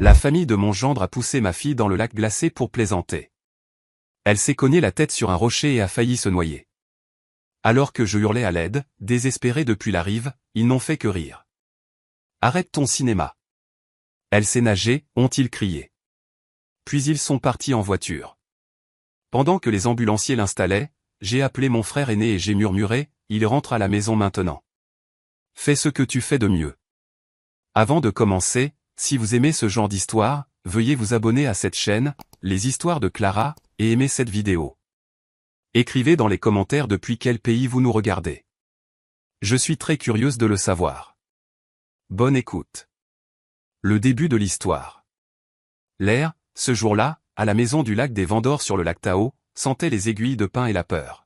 La famille de mon gendre a poussé ma fille dans le lac glacé pour plaisanter. Elle s'est cognée la tête sur un rocher et a failli se noyer. Alors que je hurlais à l'aide, désespéré depuis la rive, ils n'ont fait que rire. Arrête ton cinéma. Elle sait nager, ont-ils crié. Puis ils sont partis en voiture. Pendant que les ambulanciers l'installaient, j'ai appelé mon frère aîné et j'ai murmuré, il rentre à la maison maintenant. Fais ce que tu fais de mieux. Avant de commencer, si vous aimez ce genre d'histoire, veuillez vous abonner à cette chaîne, Les Histoires de Clara, et aimer cette vidéo. Écrivez dans les commentaires depuis quel pays vous nous regardez. Je suis très curieuse de le savoir. Bonne écoute. Le début de l'histoire. L'air, ce jour-là, à la maison du lac des Vendors sur le lac Tao, sentait les aiguilles de pin et la peur.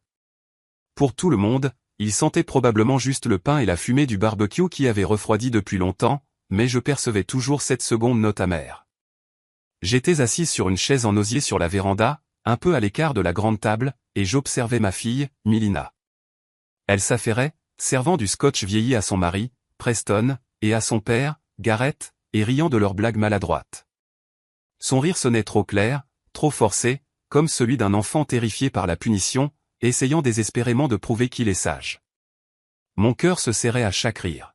Pour tout le monde, il sentait probablement juste le pain et la fumée du barbecue qui avait refroidi depuis longtemps, mais je percevais toujours cette seconde note amère. J'étais assise sur une chaise en osier sur la véranda, un peu à l'écart de la grande table, et j'observais ma fille, Milina. Elle s'affairait, servant du scotch vieilli à son mari, Preston, et à son père, Gareth, et riant de leurs blagues maladroites. Son rire sonnait trop clair, trop forcé, comme celui d'un enfant terrifié par la punition, essayant désespérément de prouver qu'il est sage. Mon cœur se serrait à chaque rire.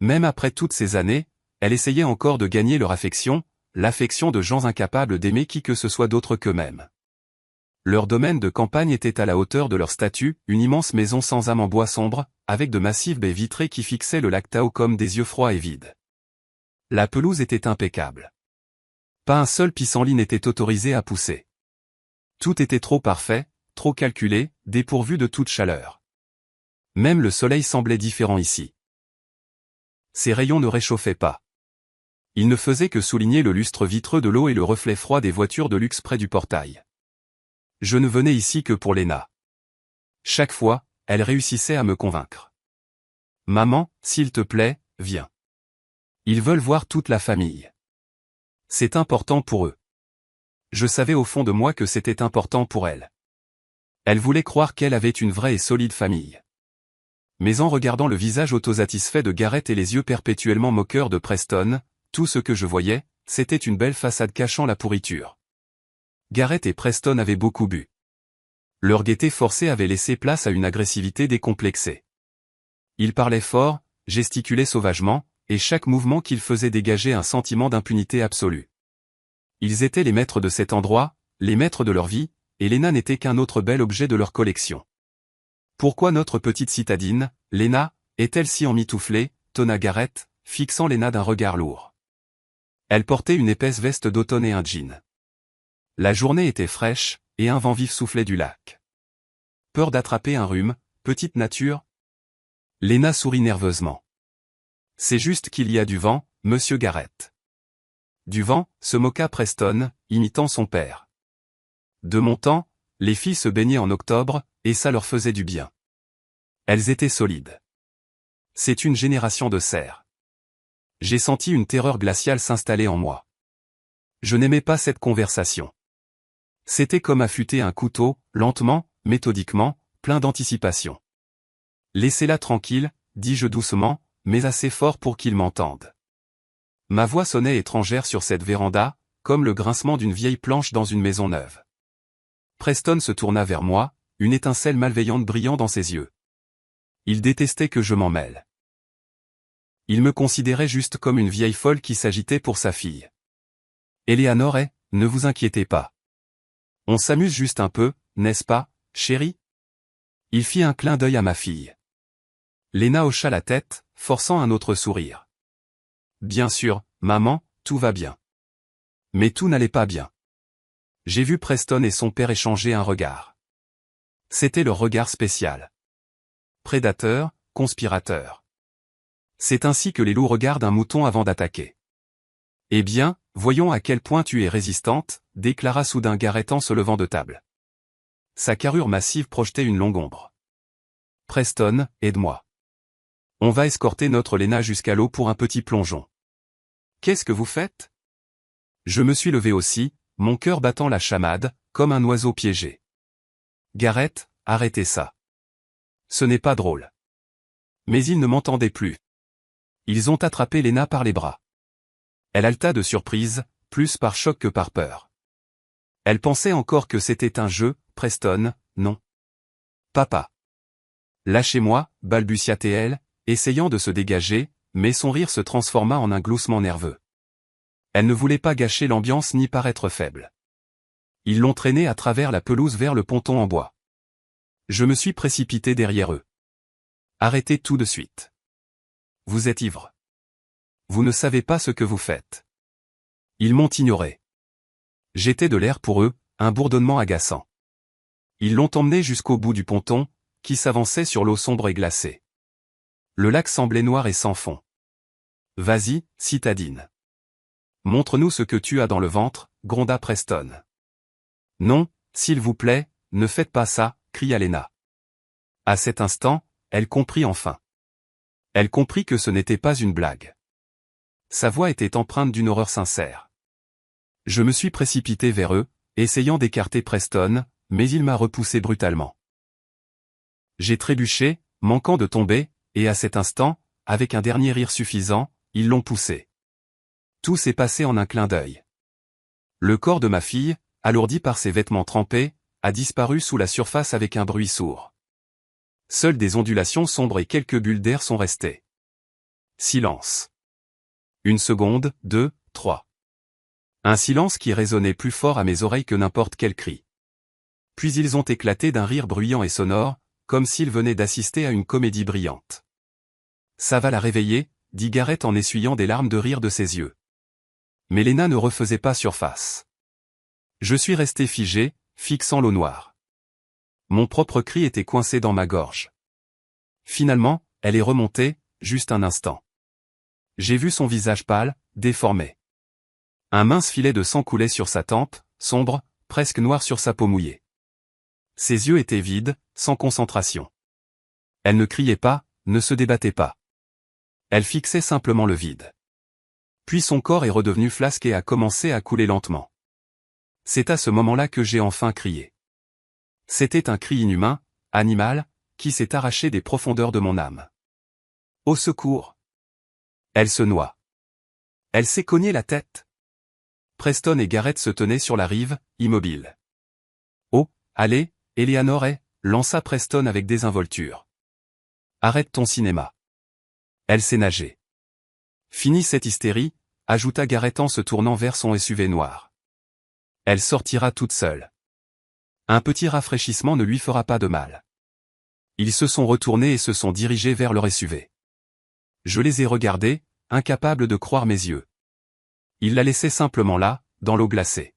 Même après toutes ces années, elle essayait encore de gagner leur affection, l'affection de gens incapables d'aimer qui que ce soit d'autre qu'eux-mêmes. Leur domaine de campagne était à la hauteur de leur statut, une immense maison sans âme en bois sombre, avec de massives baies vitrées qui fixaient le lac Tao comme des yeux froids et vides. La pelouse était impeccable. Pas un seul pissenlit n'était autorisé à pousser. Tout était trop parfait, trop calculé, dépourvu de toute chaleur. Même le soleil semblait différent ici. Ses rayons ne réchauffaient pas. Ils ne faisaient que souligner le lustre vitreux de l'eau et le reflet froid des voitures de luxe près du portail. Je ne venais ici que pour Léna. Chaque fois, elle réussissait à me convaincre. Maman, s'il te plaît, viens. Ils veulent voir toute la famille. C'est important pour eux. Je savais au fond de moi que c'était important pour elle. Elle voulait croire qu'elle avait une vraie et solide famille. Mais en regardant le visage autosatisfait de Gareth et les yeux perpétuellement moqueurs de Preston, tout ce que je voyais, c'était une belle façade cachant la pourriture. Gareth et Preston avaient beaucoup bu. Leur gaieté forcée avait laissé place à une agressivité décomplexée. Ils parlaient fort, gesticulaient sauvagement, et chaque mouvement qu'ils faisaient dégageait un sentiment d'impunité absolue. Ils étaient les maîtres de cet endroit, les maîtres de leur vie, et Léna n'était qu'un autre bel objet de leur collection. Pourquoi notre petite citadine, Léna, est-elle si emmitouflée, tonna Gareth, fixant Léna d'un regard lourd. Elle portait une épaisse veste d'automne et un jean. La journée était fraîche, et un vent vif soufflait du lac. Peur d'attraper un rhume, petite nature? Léna sourit nerveusement. C'est juste qu'il y a du vent, monsieur Gareth. Du vent, se moqua Preston, imitant son père. De mon temps, les filles se baignaient en octobre, et ça leur faisait du bien. Elles étaient solides. C'est une génération de cerfs. J'ai senti une terreur glaciale s'installer en moi. Je n'aimais pas cette conversation. C'était comme affûter un couteau, lentement, méthodiquement, plein d'anticipation. Laissez-la tranquille, dis-je doucement, mais assez fort pour qu'ils m'entendent. Ma voix sonnait étrangère sur cette véranda, comme le grincement d'une vieille planche dans une maison neuve. Preston se tourna vers moi, une étincelle malveillante brillant dans ses yeux. Il détestait que je m'en mêle. Il me considérait juste comme une vieille folle qui s'agitait pour sa fille. Eleanor est, ne vous inquiétez pas. On s'amuse juste un peu, n'est-ce pas, chérie? Il fit un clin d'œil à ma fille. Léna hocha la tête, forçant un autre sourire. Bien sûr, maman, tout va bien. Mais tout n'allait pas bien. J'ai vu Preston et son père échanger un regard. C'était leur regard spécial. Prédateur, conspirateur. C'est ainsi que les loups regardent un mouton avant d'attaquer. Eh bien, voyons à quel point tu es résistante, déclara soudain Gareth en se levant de table. Sa carrure massive projetait une longue ombre. Preston, aide-moi. On va escorter notre Léna jusqu'à l'eau pour un petit plongeon. Qu'est-ce que vous faites? Je me suis levé aussi, mon cœur battant la chamade, comme un oiseau piégé. Gareth, arrêtez ça. Ce n'est pas drôle. Mais ils ne m'entendaient plus. Ils ont attrapé Léna par les bras. Elle haleta de surprise, plus par choc que par peur. Elle pensait encore que c'était un jeu, Preston, non. Papa. Lâchez-moi, balbutia-t-elle, essayant de se dégager, mais son rire se transforma en un gloussement nerveux. Elle ne voulait pas gâcher l'ambiance ni paraître faible. Ils l'ont traînée à travers la pelouse vers le ponton en bois. Je me suis précipité derrière eux. Arrêtez tout de suite. Vous êtes ivre. Vous ne savez pas ce que vous faites. Ils m'ont ignoré. J'étais de l'air pour eux, un bourdonnement agaçant. Ils l'ont emmené jusqu'au bout du ponton, qui s'avançait sur l'eau sombre et glacée. Le lac semblait noir et sans fond. Vas-y, citadine. Montre-nous ce que tu as dans le ventre, gronda Preston. Non, s'il vous plaît, ne faites pas ça, cria Lena. À cet instant, elle comprit enfin. Elle comprit que ce n'était pas une blague. Sa voix était empreinte d'une horreur sincère. Je me suis précipité vers eux, essayant d'écarter Preston, mais il m'a repoussé brutalement. J'ai trébuché, manquant de tomber, et à cet instant, avec un dernier rire suffisant, ils l'ont poussé. Tout s'est passé en un clin d'œil. Le corps de ma fille, alourdi par ses vêtements trempés, a disparu sous la surface avec un bruit sourd. Seules des ondulations sombres et quelques bulles d'air sont restées. Silence. 1 seconde, 2, 3. Un silence qui résonnait plus fort à mes oreilles que n'importe quel cri. Puis ils ont éclaté d'un rire bruyant et sonore, comme s'ils venaient d'assister à une comédie brillante. Ça va la réveiller, dit Garrett en essuyant des larmes de rire de ses yeux. Mais Lena ne refaisait pas surface. Je suis resté figé, fixant l'eau noire. Mon propre cri était coincé dans ma gorge. Finalement, elle est remontée, juste un instant. J'ai vu son visage pâle, déformé. Un mince filet de sang coulait sur sa tempe, sombre, presque noir sur sa peau mouillée. Ses yeux étaient vides, sans concentration. Elle ne criait pas, ne se débattait pas. Elle fixait simplement le vide. Puis son corps est redevenu flasque et a commencé à couler lentement. C'est à ce moment-là que j'ai enfin crié. C'était un cri inhumain, animal, qui s'est arraché des profondeurs de mon âme. Au secours! Elle se noie. Elle s'est cognée la tête. Preston et Garrett se tenaient sur la rive, immobiles. Oh, allez, Eleanor lança Preston avec désinvolture. Arrête ton cinéma. Elle sait nager. Finis cette hystérie, ajouta Garrett en se tournant vers son SUV noir. Elle sortira toute seule. Un petit rafraîchissement ne lui fera pas de mal. Ils se sont retournés et se sont dirigés vers leur SUV. Je les ai regardés, incapable de croire mes yeux. Ils la laissaient simplement là, dans l'eau glacée.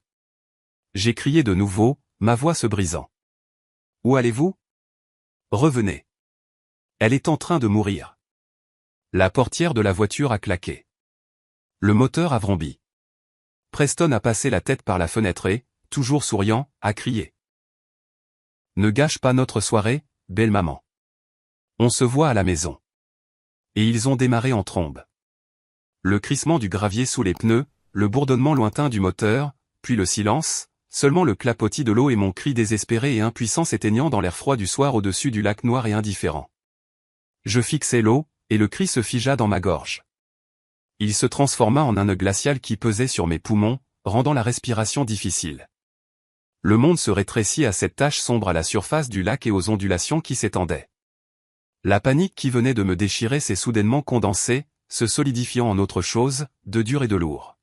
J'ai crié de nouveau, ma voix se brisant. Où allez-vous? Revenez. Elle est en train de mourir. La portière de la voiture a claqué. Le moteur a vrombit. Preston a passé la tête par la fenêtre et, toujours souriant, a crié. Ne gâche pas notre soirée, belle maman. On se voit à la maison. Et ils ont démarré en trombe. Le crissement du gravier sous les pneus, le bourdonnement lointain du moteur, puis le silence, seulement le clapotis de l'eau et mon cri désespéré et impuissant s'éteignant dans l'air froid du soir au-dessus du lac noir et indifférent. Je fixai l'eau, et le cri se figea dans ma gorge. Il se transforma en un nœud glacial qui pesait sur mes poumons, rendant la respiration difficile. Le monde se rétrécit à cette tache sombre à la surface du lac et aux ondulations qui s'étendaient. La panique qui venait de me déchirer s'est soudainement condensée, se solidifiant en autre chose, de dur et de lourd.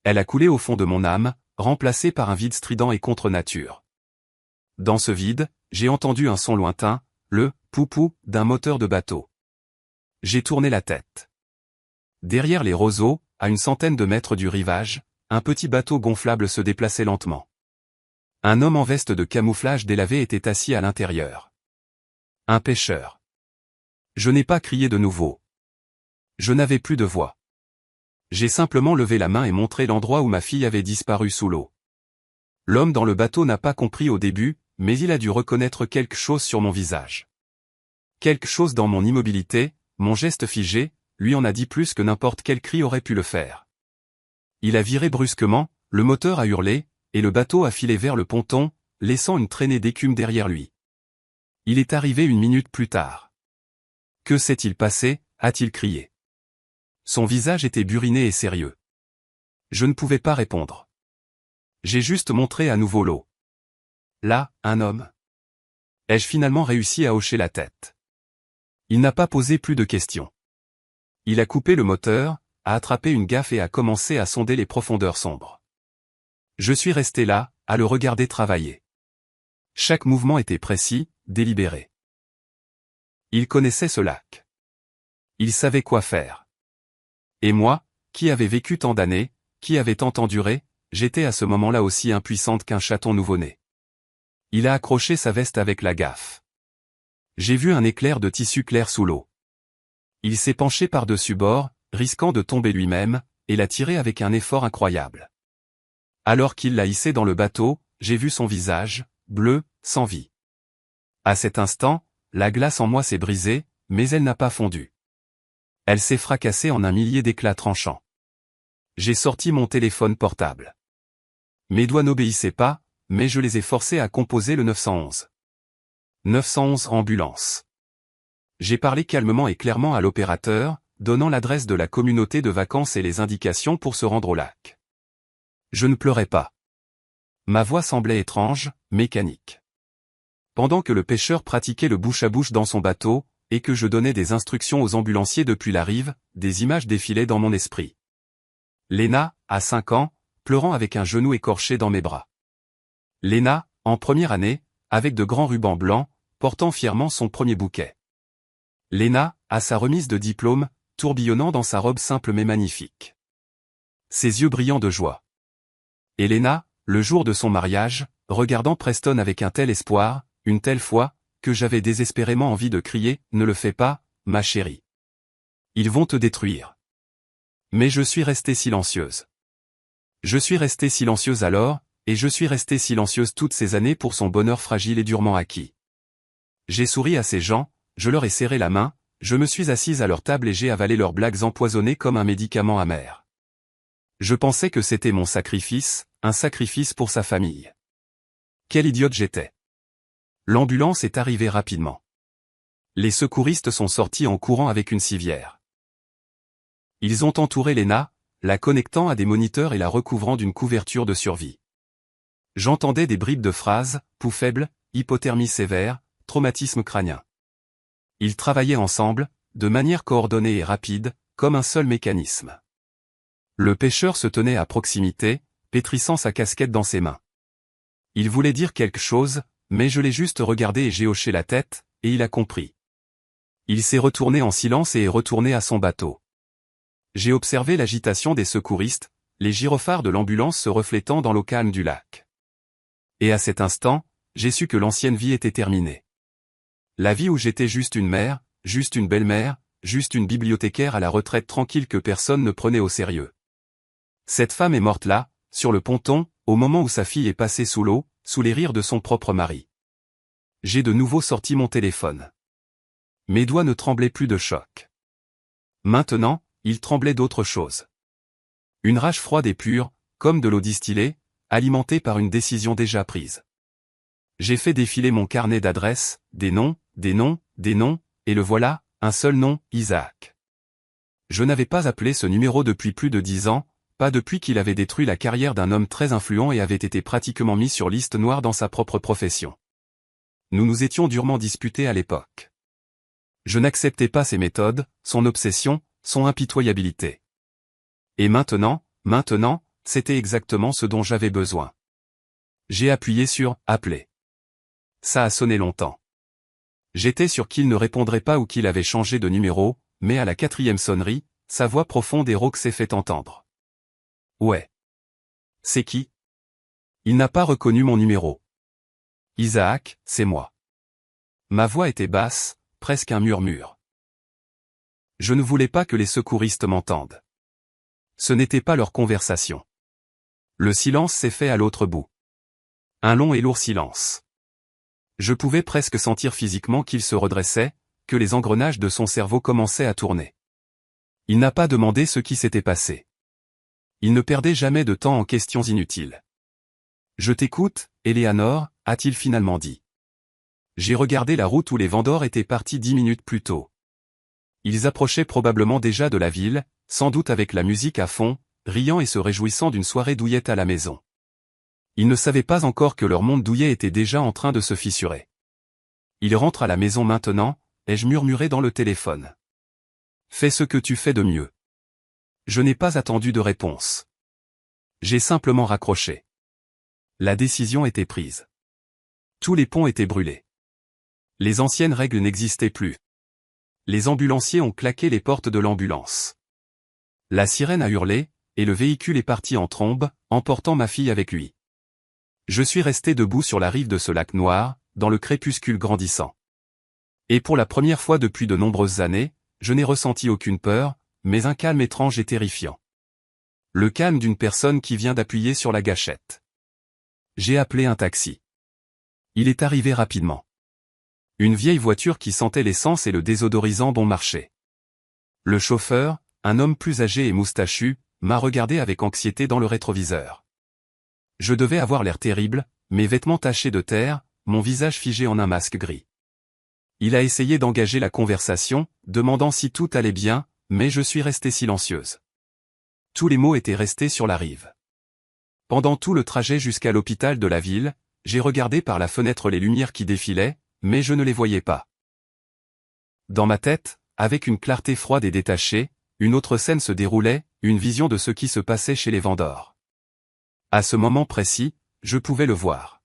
Elle a coulé au fond de mon âme, remplacée par un vide strident et contre nature. Dans ce vide, j'ai entendu un son lointain, le « poupou » d'un moteur de bateau. J'ai tourné la tête. Derrière les roseaux, à une centaine de mètres du rivage, un petit bateau gonflable se déplaçait lentement. Un homme en veste de camouflage délavé était assis à l'intérieur. Un pêcheur. Je n'ai pas crié de nouveau. Je n'avais plus de voix. J'ai simplement levé la main et montré l'endroit où ma fille avait disparu sous l'eau. L'homme dans le bateau n'a pas compris au début, mais il a dû reconnaître quelque chose sur mon visage. Quelque chose dans mon immobilité, mon geste figé, lui en a dit plus que n'importe quel cri aurait pu le faire. Il a viré brusquement, le moteur a hurlé, et le bateau a filé vers le ponton, laissant une traînée d'écume derrière lui. Il est arrivé 1 minute plus tard. Que s'est-il passé, a-t-il crié. Son visage était buriné et sérieux. Je ne pouvais pas répondre. J'ai juste montré à nouveau l'eau. Là, un homme. Ai-je finalement réussi à hocher la tête? Il n'a pas posé plus de questions. Il a coupé le moteur, a attrapé une gaffe et a commencé à sonder les profondeurs sombres. Je suis resté là, à le regarder travailler. Chaque mouvement était précis, délibéré. Il connaissait ce lac. Il savait quoi faire. Et moi, qui avais vécu tant d'années, qui avait tant enduré, j'étais à ce moment-là aussi impuissante qu'un chaton nouveau-né. Il a accroché sa veste avec la gaffe. J'ai vu un éclair de tissu clair sous l'eau. Il s'est penché par-dessus bord, risquant de tomber lui-même, et l'a tiré avec un effort incroyable. Alors qu'il l'a hissé dans le bateau, j'ai vu son visage, bleu, sans vie. À cet instant, la glace en moi s'est brisée, mais elle n'a pas fondu. Elle s'est fracassée en un millier d'éclats tranchants. J'ai sorti mon téléphone portable. Mes doigts n'obéissaient pas, mais je les ai forcés à composer le 911. 911 ambulance. J'ai parlé calmement et clairement à l'opérateur, donnant l'adresse de la communauté de vacances et les indications pour se rendre au lac. Je ne pleurais pas. Ma voix semblait étrange, mécanique. Pendant que le pêcheur pratiquait le bouche-à-bouche dans son bateau, et que je donnais des instructions aux ambulanciers depuis la rive, des images défilaient dans mon esprit. Léna, à 5 ans, pleurant avec un genou écorché dans mes bras. Léna, en première année, avec de grands rubans blancs, portant fièrement son premier bouquet. Léna, à sa remise de diplôme, tourbillonnant dans sa robe simple mais magnifique. Ses yeux brillants de joie. Et Léna, le jour de son mariage, regardant Preston avec un tel espoir, une telle foi, que j'avais désespérément envie de crier « Ne le fais pas, ma chérie. Ils vont te détruire. » Mais je suis restée silencieuse. Je suis restée silencieuse alors, et je suis restée silencieuse toutes ces années pour son bonheur fragile et durement acquis. J'ai souri à ces gens, je leur ai serré la main, je me suis assise à leur table et j'ai avalé leurs blagues empoisonnées comme un médicament amer. Je pensais que c'était mon sacrifice, un sacrifice pour sa famille. Quelle idiote j'étais. L'ambulance est arrivée rapidement. Les secouristes sont sortis en courant avec une civière. Ils ont entouré Léna, la connectant à des moniteurs et la recouvrant d'une couverture de survie. J'entendais des bribes de phrases, pouls faibles, hypothermie sévère, traumatisme crânien. Ils travaillaient ensemble, de manière coordonnée et rapide, comme un seul mécanisme. Le pêcheur se tenait à proximité, pétrissant sa casquette dans ses mains. Il voulait dire quelque chose, mais je l'ai juste regardé et j'ai hoché la tête, et il a compris. Il s'est retourné en silence et est retourné à son bateau. J'ai observé l'agitation des secouristes, les gyrophares de l'ambulance se reflétant dans l'eau calme du lac. Et à cet instant, j'ai su que l'ancienne vie était terminée. La vie où j'étais juste une mère, juste une belle-mère, juste une bibliothécaire à la retraite tranquille que personne ne prenait au sérieux. Cette femme est morte là, sur le ponton, au moment où sa fille est passée sous l'eau, sous les rires de son propre mari. J'ai de nouveau sorti mon téléphone. Mes doigts ne tremblaient plus de choc. Maintenant, ils tremblaient d'autre chose. Une rage froide et pure, comme de l'eau distillée, alimentée par une décision déjà prise. J'ai fait défiler mon carnet d'adresses, des noms, et le voilà, un seul nom, Isaac. Je n'avais pas appelé ce numéro depuis plus de 10 ans, pas depuis qu'il avait détruit la carrière d'un homme très influent et avait été pratiquement mis sur liste noire dans sa propre profession. Nous nous étions durement disputés à l'époque. Je n'acceptais pas ses méthodes, son obsession, son impitoyabilité. Et maintenant, c'était exactement ce dont j'avais besoin. J'ai appuyé sur « Appeler ». Ça a sonné longtemps. J'étais sûr qu'il ne répondrait pas ou qu'il avait changé de numéro, mais à la 4e sonnerie, sa voix profonde et rauque s'est fait entendre. Ouais. C'est qui? Il n'a pas reconnu mon numéro. Isaac, c'est moi. Ma voix était basse, presque un murmure. Je ne voulais pas que les secouristes m'entendent. Ce n'était pas leur conversation. Le silence s'est fait à l'autre bout. Un long et lourd silence. Je pouvais presque sentir physiquement qu'il se redressait, que les engrenages de son cerveau commençaient à tourner. Il n'a pas demandé ce qui s'était passé. Il ne perdait jamais de temps en questions inutiles. Je t'écoute, Eleanor, a-t-il finalement dit. J'ai regardé la route où les vendeurs étaient partis 10 minutes plus tôt. Ils approchaient probablement déjà de la ville, sans doute avec la musique à fond, riant et se réjouissant d'une soirée douillette à la maison. Ils ne savaient pas encore que leur monde douillet était déjà en train de se fissurer. Il rentre à la maison maintenant, ai-je murmuré dans le téléphone. Fais ce que tu fais de mieux. Je n'ai pas attendu de réponse. J'ai simplement raccroché. La décision était prise. Tous les ponts étaient brûlés. Les anciennes règles n'existaient plus. Les ambulanciers ont claqué les portes de l'ambulance. La sirène a hurlé, et le véhicule est parti en trombe, emportant ma fille avec lui. Je suis resté debout sur la rive de ce lac noir, dans le crépuscule grandissant. Et pour la première fois depuis de nombreuses années, je n'ai ressenti aucune peur, mais un calme étrange et terrifiant. Le calme d'une personne qui vient d'appuyer sur la gâchette. J'ai appelé un taxi. Il est arrivé rapidement. Une vieille voiture qui sentait l'essence et le désodorisant bon marché. Le chauffeur, un homme plus âgé et moustachu, m'a regardé avec anxiété dans le rétroviseur. Je devais avoir l'air terrible, mes vêtements tachés de terre, mon visage figé en un masque gris. Il a essayé d'engager la conversation, demandant si tout allait bien, mais je suis restée silencieuse. Tous les mots étaient restés sur la rive. Pendant tout le trajet jusqu'à l'hôpital de la ville, j'ai regardé par la fenêtre les lumières qui défilaient, mais je ne les voyais pas. Dans ma tête, avec une clarté froide et détachée, une autre scène se déroulait, une vision de ce qui se passait chez les vendeurs. À ce moment précis, je pouvais le voir.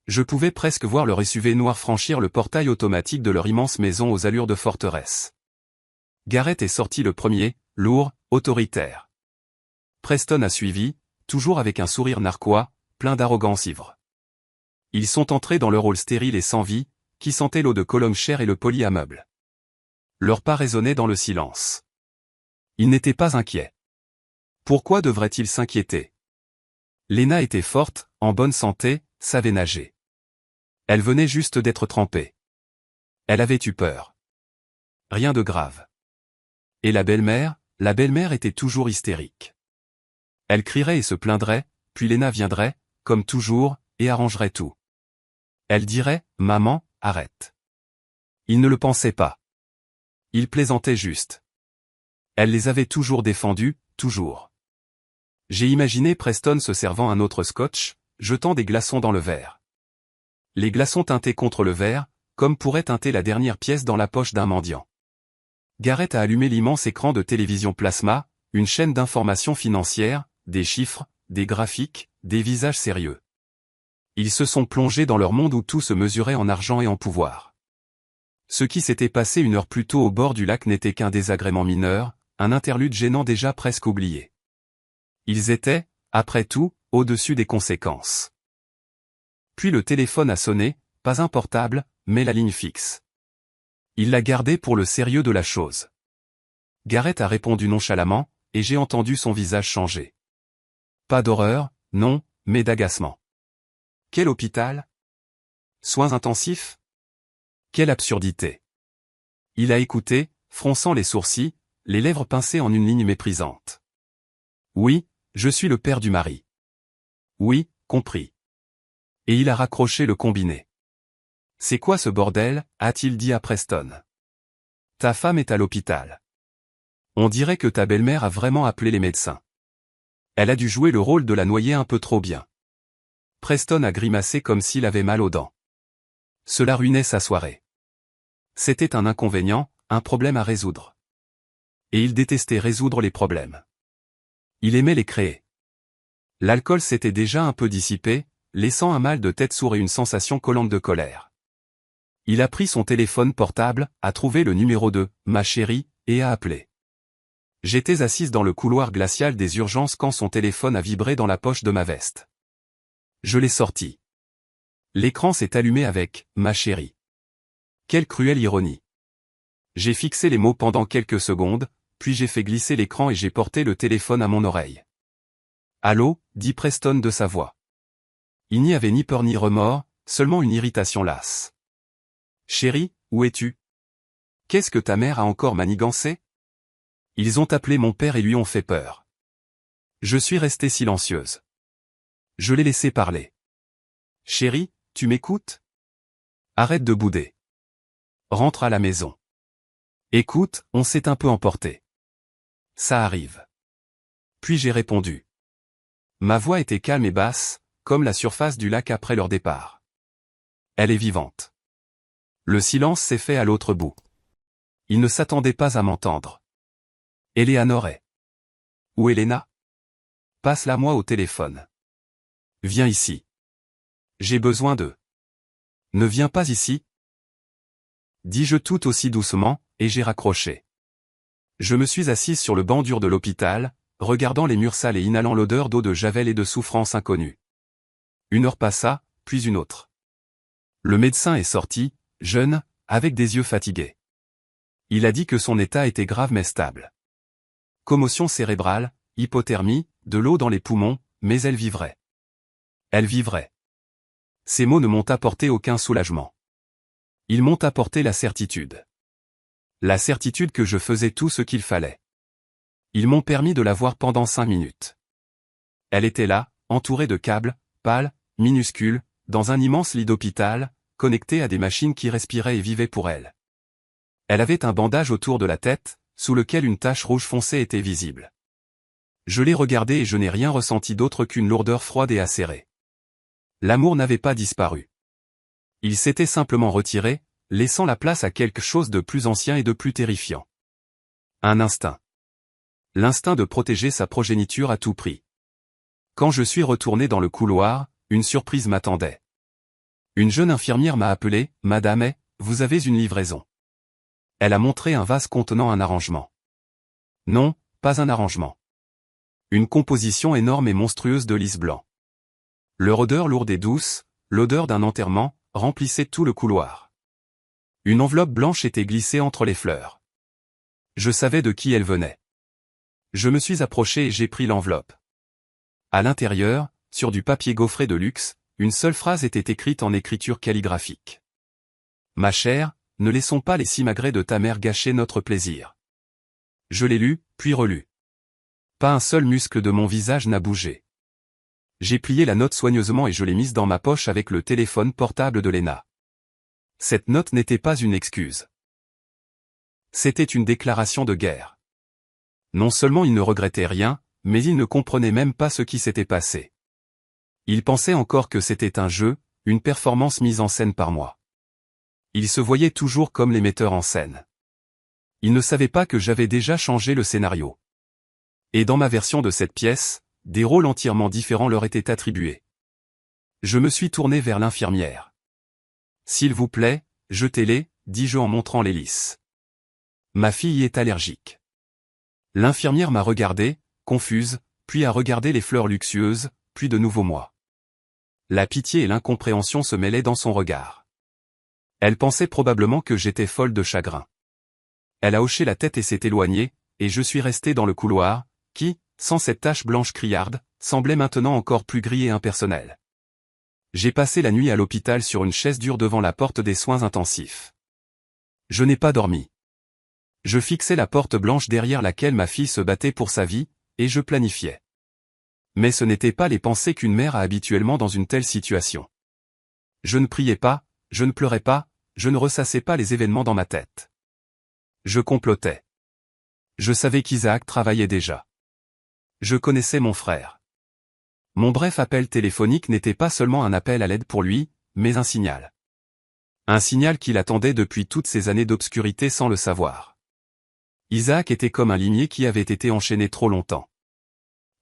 Je pouvais presque voir leur SUV noir franchir le portail automatique de leur immense maison aux allures de forteresse. Garrett est sorti le premier, lourd, autoritaire. Preston a suivi, toujours avec un sourire narquois, plein d'arrogance ivre. Ils sont entrés dans leur hall stérile et sans vie, qui sentait l'eau de Cologne chère et le poli à meubles. Leurs pas résonnaient dans le silence. Ils n'étaient pas inquiets. Pourquoi devraient-ils s'inquiéter? Lena était forte, en bonne santé, savait nager. Elle venait juste d'être trempée. Elle avait eu peur. Rien de grave. Et la belle-mère était toujours hystérique. Elle crierait et se plaindrait, puis Lena viendrait, comme toujours, et arrangerait tout. Elle dirait, « Maman, arrête. » Il ne le pensait pas. Il plaisantait juste. Elle les avait toujours défendus, toujours. J'ai imaginé Preston se servant un autre scotch, jetant des glaçons dans le verre. Les glaçons teintés contre le verre, comme pourrait teinter la dernière pièce dans la poche d'un mendiant. Garrett a allumé l'immense écran de télévision plasma, une chaîne d'informations financières, des chiffres, des graphiques, des visages sérieux. Ils se sont plongés dans leur monde où tout se mesurait en argent et en pouvoir. Ce qui s'était passé une heure plus tôt au bord du lac n'était qu'un désagrément mineur, un interlude gênant déjà presque oublié. Ils étaient, après tout, au-dessus des conséquences. Puis le téléphone a sonné, pas un portable, mais la ligne fixe. Il l'a gardé pour le sérieux de la chose. Garrett a répondu nonchalamment, et j'ai entendu son visage changer. Pas d'horreur, non, mais d'agacement. Quel hôpital? Soins intensifs? Quelle absurdité! Il a écouté, fronçant les sourcils, les lèvres pincées en une ligne méprisante. Oui, je suis le père du mari. Oui, compris. Et il a raccroché le combiné. C'est quoi ce bordel, a-t-il dit à Preston. Ta femme est à l'hôpital. On dirait que ta belle-mère a vraiment appelé les médecins. Elle a dû jouer le rôle de la noyer un peu trop bien. Preston a grimacé comme s'il avait mal aux dents. Cela ruinait sa soirée. C'était un inconvénient, un problème à résoudre. Et il détestait résoudre les problèmes. Il aimait les créer. L'alcool s'était déjà un peu dissipé, laissant un mal de tête sourd et une sensation collante de colère. Il a pris son téléphone portable, a trouvé le numéro de « ma chérie » et a appelé. J'étais assise dans le couloir glacial des urgences quand son téléphone a vibré dans la poche de ma veste. Je l'ai sorti. L'écran s'est allumé avec « ma chérie ». Quelle cruelle ironie. J'ai fixé les mots pendant quelques secondes, puis j'ai fait glisser l'écran et j'ai porté le téléphone à mon oreille. « Allô » dit Preston de sa voix. Il n'y avait ni peur ni remords, seulement une irritation lasse. « Chérie, où es-tu? Qu'est-ce que ta mère a encore manigancé? » Ils ont appelé mon père et lui ont fait peur. Je suis restée silencieuse. Je l'ai laissé parler. « Chérie, tu m'écoutes? Arrête de bouder. Rentre à la maison. Écoute, on s'est un peu emporté. Ça arrive. Puis j'ai répondu. Ma voix était calme et basse, comme la surface du lac après leur départ. Elle est vivante. Le silence s'est fait à l'autre bout. Il ne s'attendait pas à m'entendre. Eleanor est. Où Elena? Passe-la moi au téléphone. Viens ici. J'ai besoin de. Ne viens pas ici? Dis-je tout aussi doucement, et j'ai raccroché. Je me suis assise sur le banc dur de l'hôpital, regardant les murs sales et inhalant l'odeur d'eau de javel et de souffrance inconnue. Une heure passa, puis une autre. Le médecin est sorti, jeune, avec des yeux fatigués. Il a dit que son état était grave mais stable. Commotion cérébrale, hypothermie, de l'eau dans les poumons, mais elle vivrait. Elle vivrait. Ces mots ne m'ont apporté aucun soulagement. Ils m'ont apporté la certitude. La certitude que je faisais tout ce qu'il fallait. Ils m'ont permis de la voir pendant 5 minutes. Elle était là, entourée de câbles, pâle, minuscule, dans un immense lit d'hôpital, connectée à des machines qui respiraient et vivaient pour elle. Elle avait un bandage autour de la tête, sous lequel une tache rouge foncée était visible. Je l'ai regardée et je n'ai rien ressenti d'autre qu'une lourdeur froide et acérée. L'amour n'avait pas disparu. Il s'était simplement retiré, laissant la place à quelque chose de plus ancien et de plus terrifiant. Un instinct. L'instinct de protéger sa progéniture à tout prix. Quand je suis retourné dans le couloir, une surprise m'attendait. Une jeune infirmière m'a appelé, « Madame, vous avez une livraison. » Elle a montré un vase contenant un arrangement. Non, pas un arrangement. Une composition énorme et monstrueuse de lys blanc. Leur odeur lourde et douce, l'odeur d'un enterrement, remplissait tout le couloir. Une enveloppe blanche était glissée entre les fleurs. Je savais de qui elle venait. Je me suis approché et j'ai pris l'enveloppe. À l'intérieur, sur du papier gaufré de luxe, une seule phrase était écrite en écriture calligraphique. Ma chère, ne laissons pas les simagrées de ta mère gâcher notre plaisir. Je l'ai lu, puis relu. Pas un seul muscle de mon visage n'a bougé. J'ai plié la note soigneusement et je l'ai mise dans ma poche avec le téléphone portable de Lena. Cette note n'était pas une excuse. C'était une déclaration de guerre. Non seulement il ne regrettait rien, mais il ne comprenait même pas ce qui s'était passé. Il pensait encore que c'était un jeu, une performance mise en scène par moi. Il se voyait toujours comme les metteurs en scène. Il ne savait pas que j'avais déjà changé le scénario. Et dans ma version de cette pièce, des rôles entièrement différents leur étaient attribués. Je me suis tourné vers l'infirmière. « S'il vous plaît, jetez-les, dis-je en montrant les lys. Ma fille est allergique. » L'infirmière m'a regardé, confuse, puis a regardé les fleurs luxueuses, puis de nouveau moi. La pitié et l'incompréhension se mêlaient dans son regard. Elle pensait probablement que j'étais folle de chagrin. Elle a hoché la tête et s'est éloignée, et je suis resté dans le couloir, qui, sans cette tache blanche criarde, semblait maintenant encore plus gris et impersonnel. J'ai passé la nuit à l'hôpital sur une chaise dure devant la porte des soins intensifs. Je n'ai pas dormi. Je fixais la porte blanche derrière laquelle ma fille se battait pour sa vie, et je planifiais. Mais ce n'étaient pas les pensées qu'une mère a habituellement dans une telle situation. Je ne priais pas, je ne pleurais pas, je ne ressassais pas les événements dans ma tête. Je complotais. Je savais qu'Isaac travaillait déjà. Je connaissais mon frère. Mon bref appel téléphonique n'était pas seulement un appel à l'aide pour lui, mais un signal. Un signal qu'il attendait depuis toutes ces années d'obscurité sans le savoir. Isaac était comme un limier qui avait été enchaîné trop longtemps.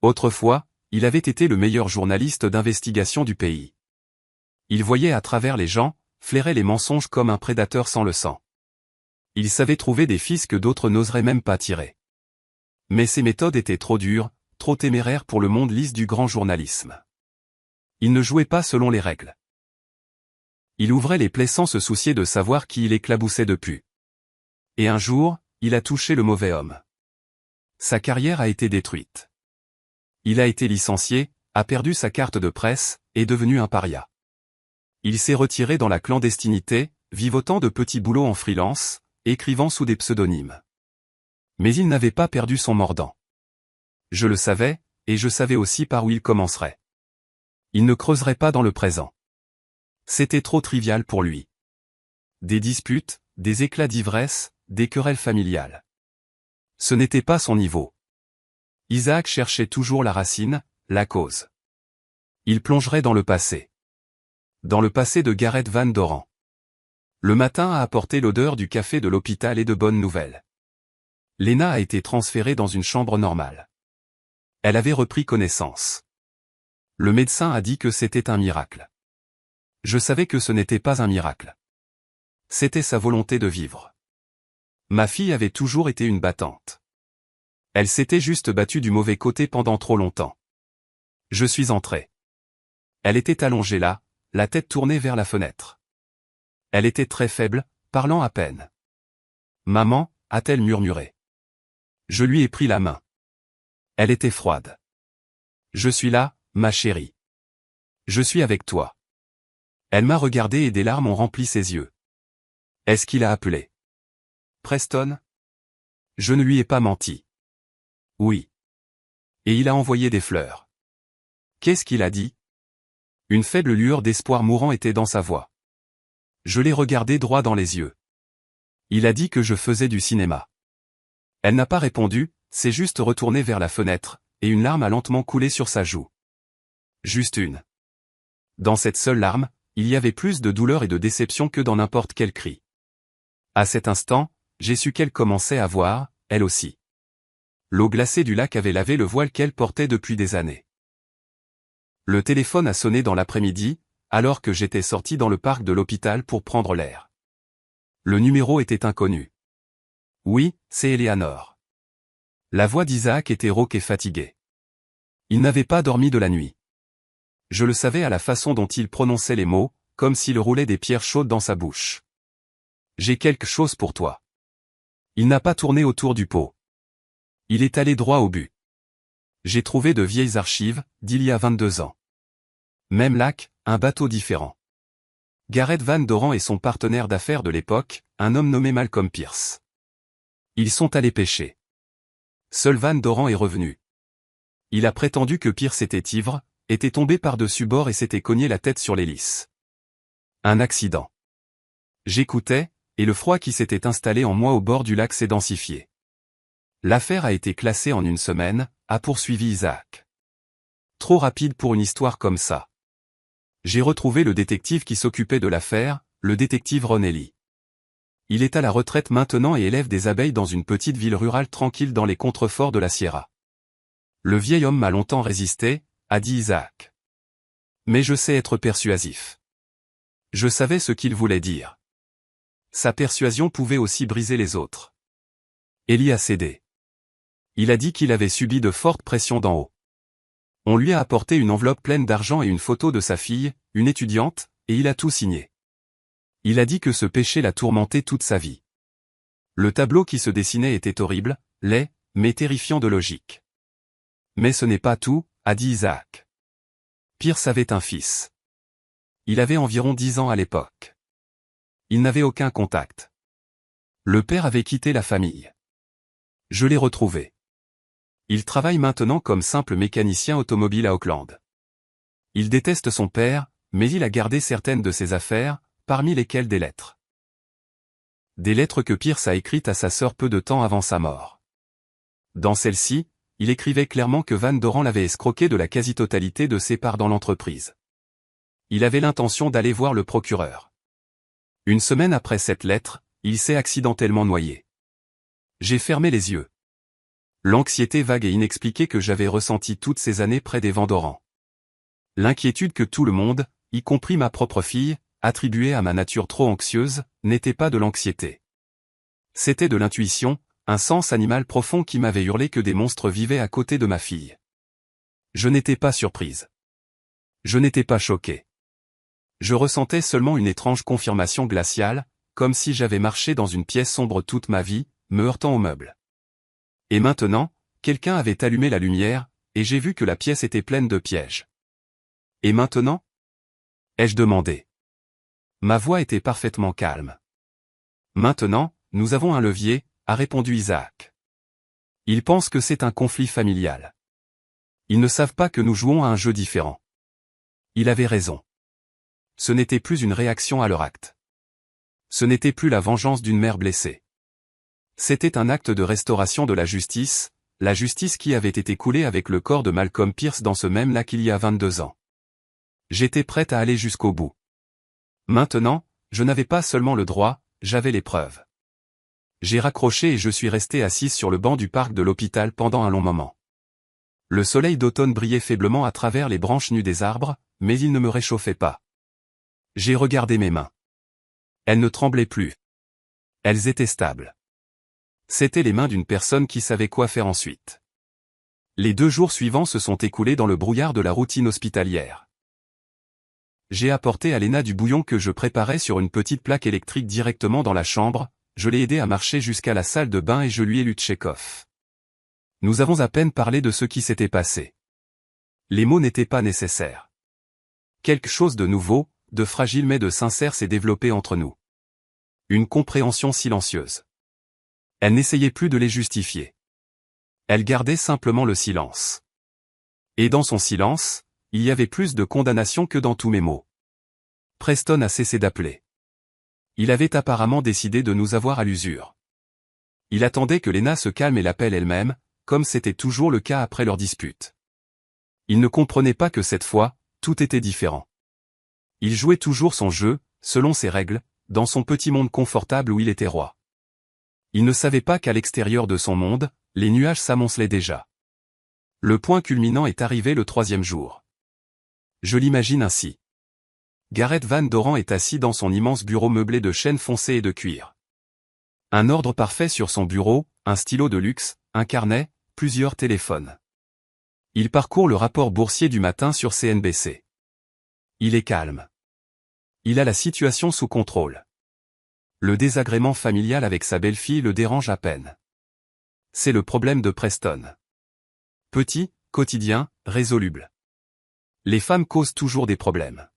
Autrefois, il avait été le meilleur journaliste d'investigation du pays. Il voyait à travers les gens, flairait les mensonges comme un prédateur sans le sang. Il savait trouver des fils que d'autres n'oseraient même pas tirer. Mais ses méthodes étaient trop dures, trop téméraires pour le monde lisse du grand journalisme. Il ne jouait pas selon les règles. Il ouvrait les plaies sans se soucier de savoir qui il éclaboussait depuis. Et un jour, il a touché le mauvais homme. Sa carrière a été détruite. Il a été licencié, a perdu sa carte de presse, est devenu un paria. Il s'est retiré dans la clandestinité, vivotant de petits boulots en freelance, écrivant sous des pseudonymes. Mais il n'avait pas perdu son mordant. Je le savais, et je savais aussi par où il commencerait. Il ne creuserait pas dans le présent. C'était trop trivial pour lui. Des disputes, des éclats d'ivresse, des querelles familiales. Ce n'était pas son niveau. Isaac cherchait toujours la racine, la cause. Il plongerait dans le passé. Dans le passé de Gareth Van Doren. Le matin a apporté l'odeur du café de l'hôpital et de bonnes nouvelles. Lena a été transférée dans une chambre normale. Elle avait repris connaissance. Le médecin a dit que c'était un miracle. Je savais que ce n'était pas un miracle. C'était sa volonté de vivre. Ma fille avait toujours été une battante. Elle s'était juste battue du mauvais côté pendant trop longtemps. Je suis entré. Elle était allongée là, la tête tournée vers la fenêtre. Elle était très faible, parlant à peine. « Maman » a-t-elle murmuré. Je lui ai pris la main. Elle était froide. « Je suis là, ma chérie. Je suis avec toi. » Elle m'a regardé et des larmes ont rempli ses yeux. Est-ce qu'il a appelé Preston? Je ne lui ai pas menti. Oui. Et il a envoyé des fleurs. Qu'est-ce qu'il a dit? Une faible lueur d'espoir mourant était dans sa voix. Je l'ai regardé droit dans les yeux. Il a dit que je faisais du cinéma. Elle n'a pas répondu, s'est juste retournée vers la fenêtre, et une larme a lentement coulé sur sa joue. Juste une. Dans cette seule larme, il y avait plus de douleur et de déception que dans n'importe quel cri. À cet instant, j'ai su qu'elle commençait à voir, elle aussi. L'eau glacée du lac avait lavé le voile qu'elle portait depuis des années. Le téléphone a sonné dans l'après-midi, alors que j'étais sorti dans le parc de l'hôpital pour prendre l'air. Le numéro était inconnu. Oui, c'est Eleanor. La voix d'Isaac était rauque et fatiguée. Il n'avait pas dormi de la nuit. Je le savais à la façon dont il prononçait les mots, comme s'il roulait des pierres chaudes dans sa bouche. J'ai quelque chose pour toi. Il n'a pas tourné autour du pot. Il est allé droit au but. J'ai trouvé de vieilles archives, d'il y a 22 ans. Même lac, un bateau différent. Gareth Van Doren et son partenaire d'affaires de l'époque, un homme nommé Malcolm Pierce. Ils sont allés pêcher. Seul Van Doren est revenu. Il a prétendu que Pierce était ivre, était tombé par-dessus bord et s'était cogné la tête sur l'hélice. Un accident. J'écoutais, et le froid qui s'était installé en moi au bord du lac s'est densifié. L'affaire a été classée en une semaine, a poursuivi Isaac. Trop rapide pour une histoire comme ça. J'ai retrouvé le détective qui s'occupait de l'affaire, le détective Ronelli. Il est à la retraite maintenant et élève des abeilles dans une petite ville rurale tranquille dans les contreforts de la Sierra. Le vieil homme m'a longtemps résisté, a dit Isaac. Mais je sais être persuasif. Je savais ce qu'il voulait dire. Sa persuasion pouvait aussi briser les autres. Ellie a cédé. Il a dit qu'il avait subi de fortes pressions d'en haut. On lui a apporté une enveloppe pleine d'argent et une photo de sa fille, une étudiante, et il a tout signé. Il a dit que ce péché l'a tourmenté toute sa vie. Le tableau qui se dessinait était horrible, laid, mais terrifiant de logique. Mais ce n'est pas tout, a dit Isaac. Pierce avait un fils. Il avait environ 10 ans à l'époque. Il n'avait aucun contact. Le père avait quitté la famille. Je l'ai retrouvé. Il travaille maintenant comme simple mécanicien automobile à Auckland. Il déteste son père, mais il a gardé certaines de ses affaires, parmi lesquelles des lettres. Des lettres que Pierce a écrites à sa sœur peu de temps avant sa mort. Dans celles-ci, il écrivait clairement que Van Doren l'avait escroqué de la quasi-totalité de ses parts dans l'entreprise. Il avait l'intention d'aller voir le procureur. Une semaine après cette lettre, il s'est accidentellement noyé. J'ai fermé les yeux. L'anxiété vague et inexpliquée que j'avais ressentie toutes ces années près des Van Doren. L'inquiétude que tout le monde, y compris ma propre fille, attribuait à ma nature trop anxieuse, n'était pas de l'anxiété. C'était de l'intuition, un sens animal profond qui m'avait hurlé que des monstres vivaient à côté de ma fille. Je n'étais pas surprise. Je n'étais pas choquée. Je ressentais seulement une étrange confirmation glaciale, comme si j'avais marché dans une pièce sombre toute ma vie, me heurtant aux meubles. Et maintenant, quelqu'un avait allumé la lumière, et j'ai vu que la pièce était pleine de pièges. Et maintenant? Ai-je demandé. Ma voix était parfaitement calme. Maintenant, nous avons un levier, a répondu Isaac. Ils pensent que c'est un conflit familial. Ils ne savent pas que nous jouons à un jeu différent. Il avait raison. Ce n'était plus une réaction à leur acte. Ce n'était plus la vengeance d'une mère blessée. C'était un acte de restauration de la justice, la justice qui avait été coulée avec le corps de Malcolm Pierce dans ce même lac il y a 22 ans. J'étais prête à aller jusqu'au bout. Maintenant, je n'avais pas seulement le droit, j'avais les preuves. J'ai raccroché et je suis restée assise sur le banc du parc de l'hôpital pendant un long moment. Le soleil d'automne brillait faiblement à travers les branches nues des arbres, mais il ne me réchauffait pas. J'ai regardé mes mains. Elles ne tremblaient plus. Elles étaient stables. C'étaient les mains d'une personne qui savait quoi faire ensuite. Les 2 jours suivants se sont écoulés dans le brouillard de la routine hospitalière. J'ai apporté à Léna du bouillon que je préparais sur une petite plaque électrique directement dans la chambre, je l'ai aidée à marcher jusqu'à la salle de bain et je lui ai lu Tchekhov. Nous avons à peine parlé de ce qui s'était passé. Les mots n'étaient pas nécessaires. Quelque chose de nouveau, de fragile mais de sincère s'est développé entre nous. Une compréhension silencieuse. Elle n'essayait plus de les justifier. Elle gardait simplement le silence. Et dans son silence, il y avait plus de condamnation que dans tous mes mots. Preston a cessé d'appeler. Il avait apparemment décidé de nous avoir à l'usure. Il attendait que Léna se calme et l'appelle elle-même, comme c'était toujours le cas après leur dispute. Il ne comprenait pas que cette fois, tout était différent. Il jouait toujours son jeu, selon ses règles, dans son petit monde confortable où il était roi. Il ne savait pas qu'à l'extérieur de son monde, les nuages s'amoncelaient déjà. Le point culminant est arrivé le 3e jour. Je l'imagine ainsi. Gareth Van Doren est assis dans son immense bureau meublé de chêne foncé et de cuir. Un ordre parfait sur son bureau, un stylo de luxe, un carnet, plusieurs téléphones. Il parcourt le rapport boursier du matin sur CNBC. Il est calme. Il a la situation sous contrôle. Le désagrément familial avec sa belle-fille le dérange à peine. C'est le problème de Preston. Petit, quotidien, résoluble. Les femmes causent toujours des problèmes.